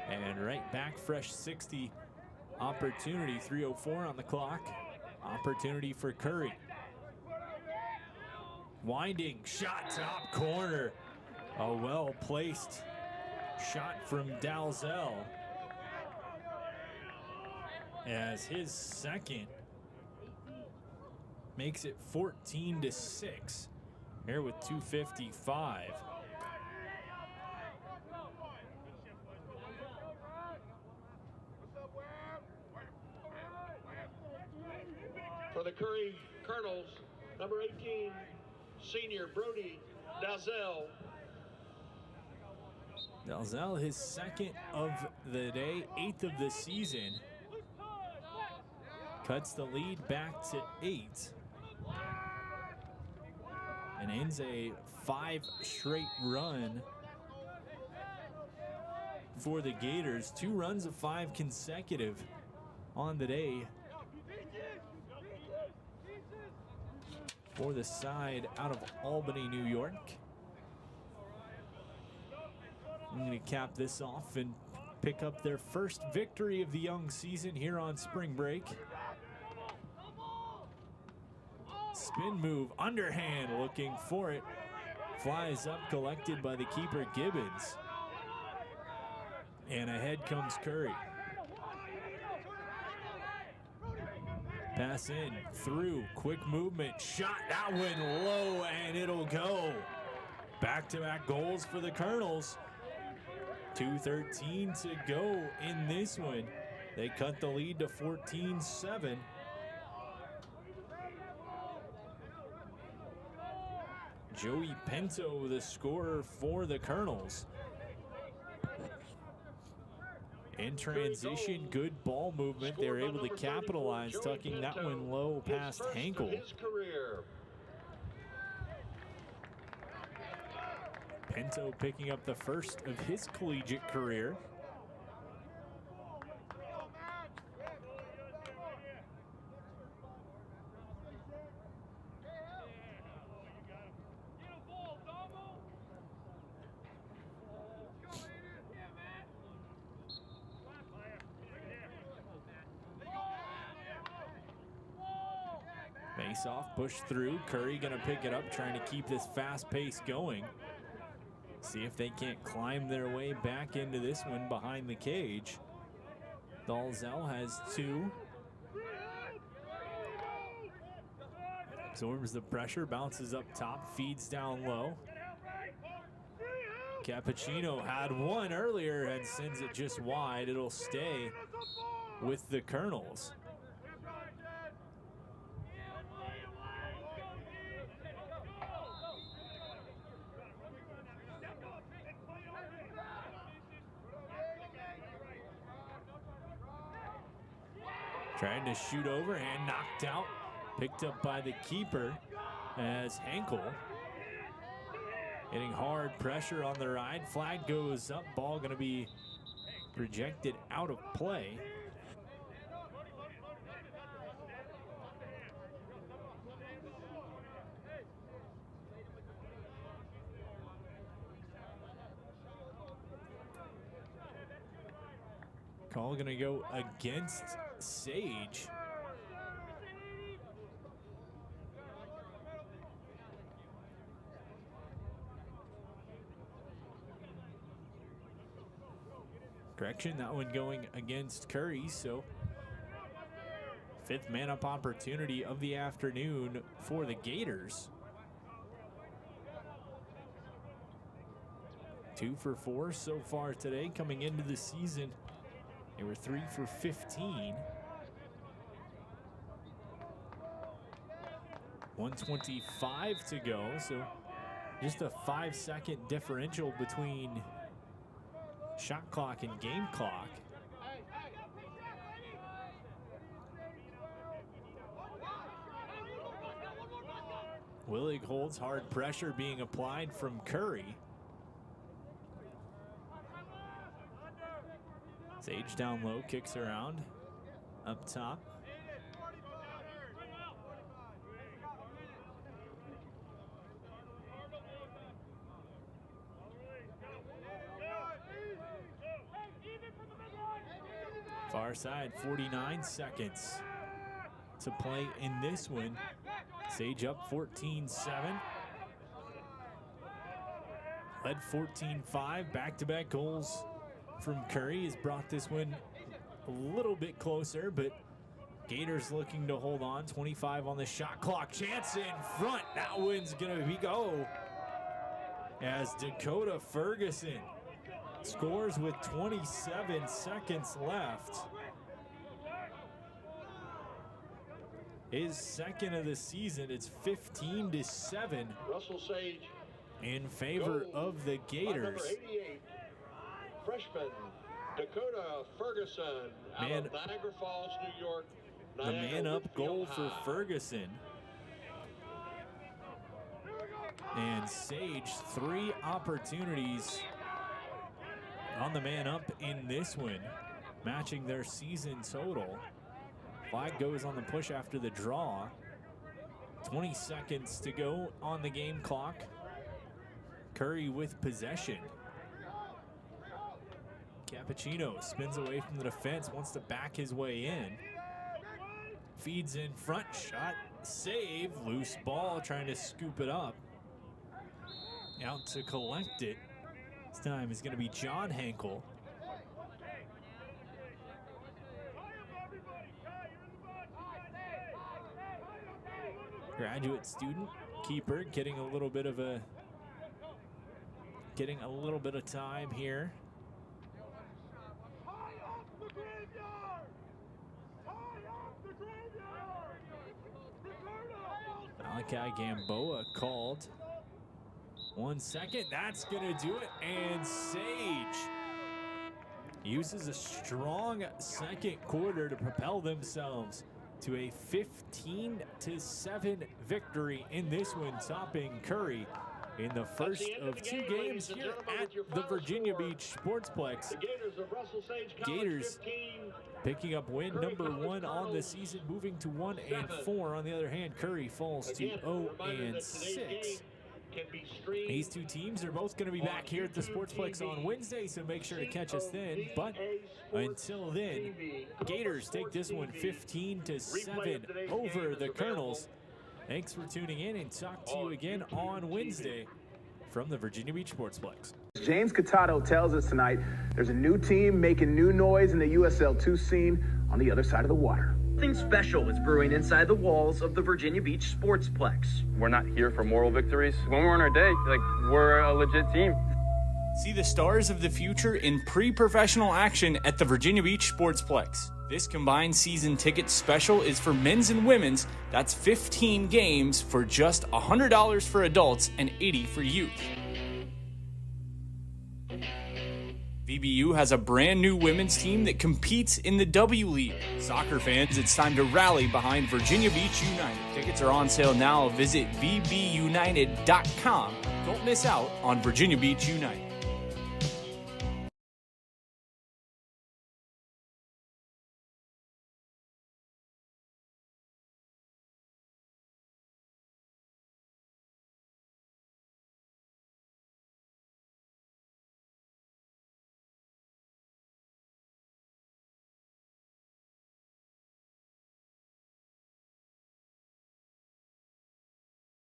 And right back, fresh 60 opportunity, 3:04 on the clock. Opportunity for Curry. Winding shot, top corner. A well-placed shot from Dalzell. As his second makes it 14-6. Here with 2:55. For the Curry Colonels, number 18, senior Brody Dalzell. Dalzell, his second of the day, 8th of the season. Cuts the lead back to 8. And ends a 5 straight run for the Gators. 2 runs of 5 consecutive on the day for the side out of Albany, New York. I'm going to cap this off and pick up their first victory of the young season here on spring break. Spin move, underhand, looking for it. Flies up, collected by the keeper, Gibbons. And ahead comes Curry. Pass in, through, quick movement, shot, that went low, and it'll go. Back-to-back goals for the Colonels. 2:13 to go in this one. They cut the lead to 14-7. Joey Pinto, the scorer for the Colonels. In transition, good ball movement. They're able to capitalize, tucking that one low past Hankel. Pinto picking up the first of his collegiate career. Face off, push through. Curry gonna pick it up, trying to keep this fast pace going. See if they can't climb their way back into this one behind the cage. Dalzell has 2. Absorbs the pressure, bounces up top, feeds down low. Cappuccino had 1 earlier and sends it just wide. It'll stay with the Colonels. Trying to shoot over and knocked out. Picked up by the keeper as Hankel. Getting hard pressure on the ride. Flag goes up. Ball going to be projected out of play. Call going to go against Sage. Correction, that one going against Curry, so 5th man-up opportunity of the afternoon for the Gators. 2 for 4 so far today. Coming into the season, they were 3 for 15. 1:25 to go, so just a 5-second differential between shot clock and game clock. Willig holds, hard pressure being applied from Curry. Sage down low, kicks around, up top. Far side, 49 seconds to play in this one. Sage up 14-7. Led 14-5, back-to-back goals from Curry has brought this one a little bit closer, but Gators looking to hold on. 25 on the shot clock, chance in front. That one's gonna be go as Dakota Ferguson scores with 27 seconds left. his second of the season. It's 15-7 Russell Sage in favor of the Gators. Number 88, freshman Dakota Ferguson out of Niagara Falls, New York. The man-up goal for Ferguson. And Sage, 3 opportunities on the man-up in this one, matching their season total. Flag goes on the push after the draw. 20 seconds to go on the game clock. Curry with possession. Cappuccino spins away from the defense, wants to back his way in. Feeds in front, shot, save, loose ball, trying to scoop it up. Out to collect it. This time is going to be John Henkel. Graduate student, keeper, getting a little bit of time here. Malachi Gamboa called. 1 second, that's gonna do it, and Sage uses a strong second quarter to propel themselves to a 15-7 victory in this one, topping Curry in the first of 2 games here at the Virginia Beach Sportsplex. The Gators of Russell Sage College, Gators 15, picking up win number 1 on the season, moving to 1-4. On the other hand, Curry falls to 0-6. These 2 teams are both going to be back here at the Sportsplex on Wednesday, so make sure to catch us then. But until then, Gators take this one 15-7 over the Colonels. Thanks for tuning in, and talk to you again on Wednesday from the Virginia Beach Sportsplex. James Catato tells us tonight there's a new team making new noise in the USL2 scene on the other side of the water. Something special is brewing inside the walls of the Virginia Beach Sportsplex. We're not here for moral victories. When we're on our day, we're a legit team. See the stars of the future in pre-professional action at the Virginia Beach Sportsplex. This combined season ticket special is for men's and women's. That's 15 games for just $100 for adults and $80 for youth. VBU has a brand new women's team that competes in the W League. Soccer fans, it's time to rally behind Virginia Beach United. Tickets are on sale now. Visit vbunited.com. Don't miss out on Virginia Beach United.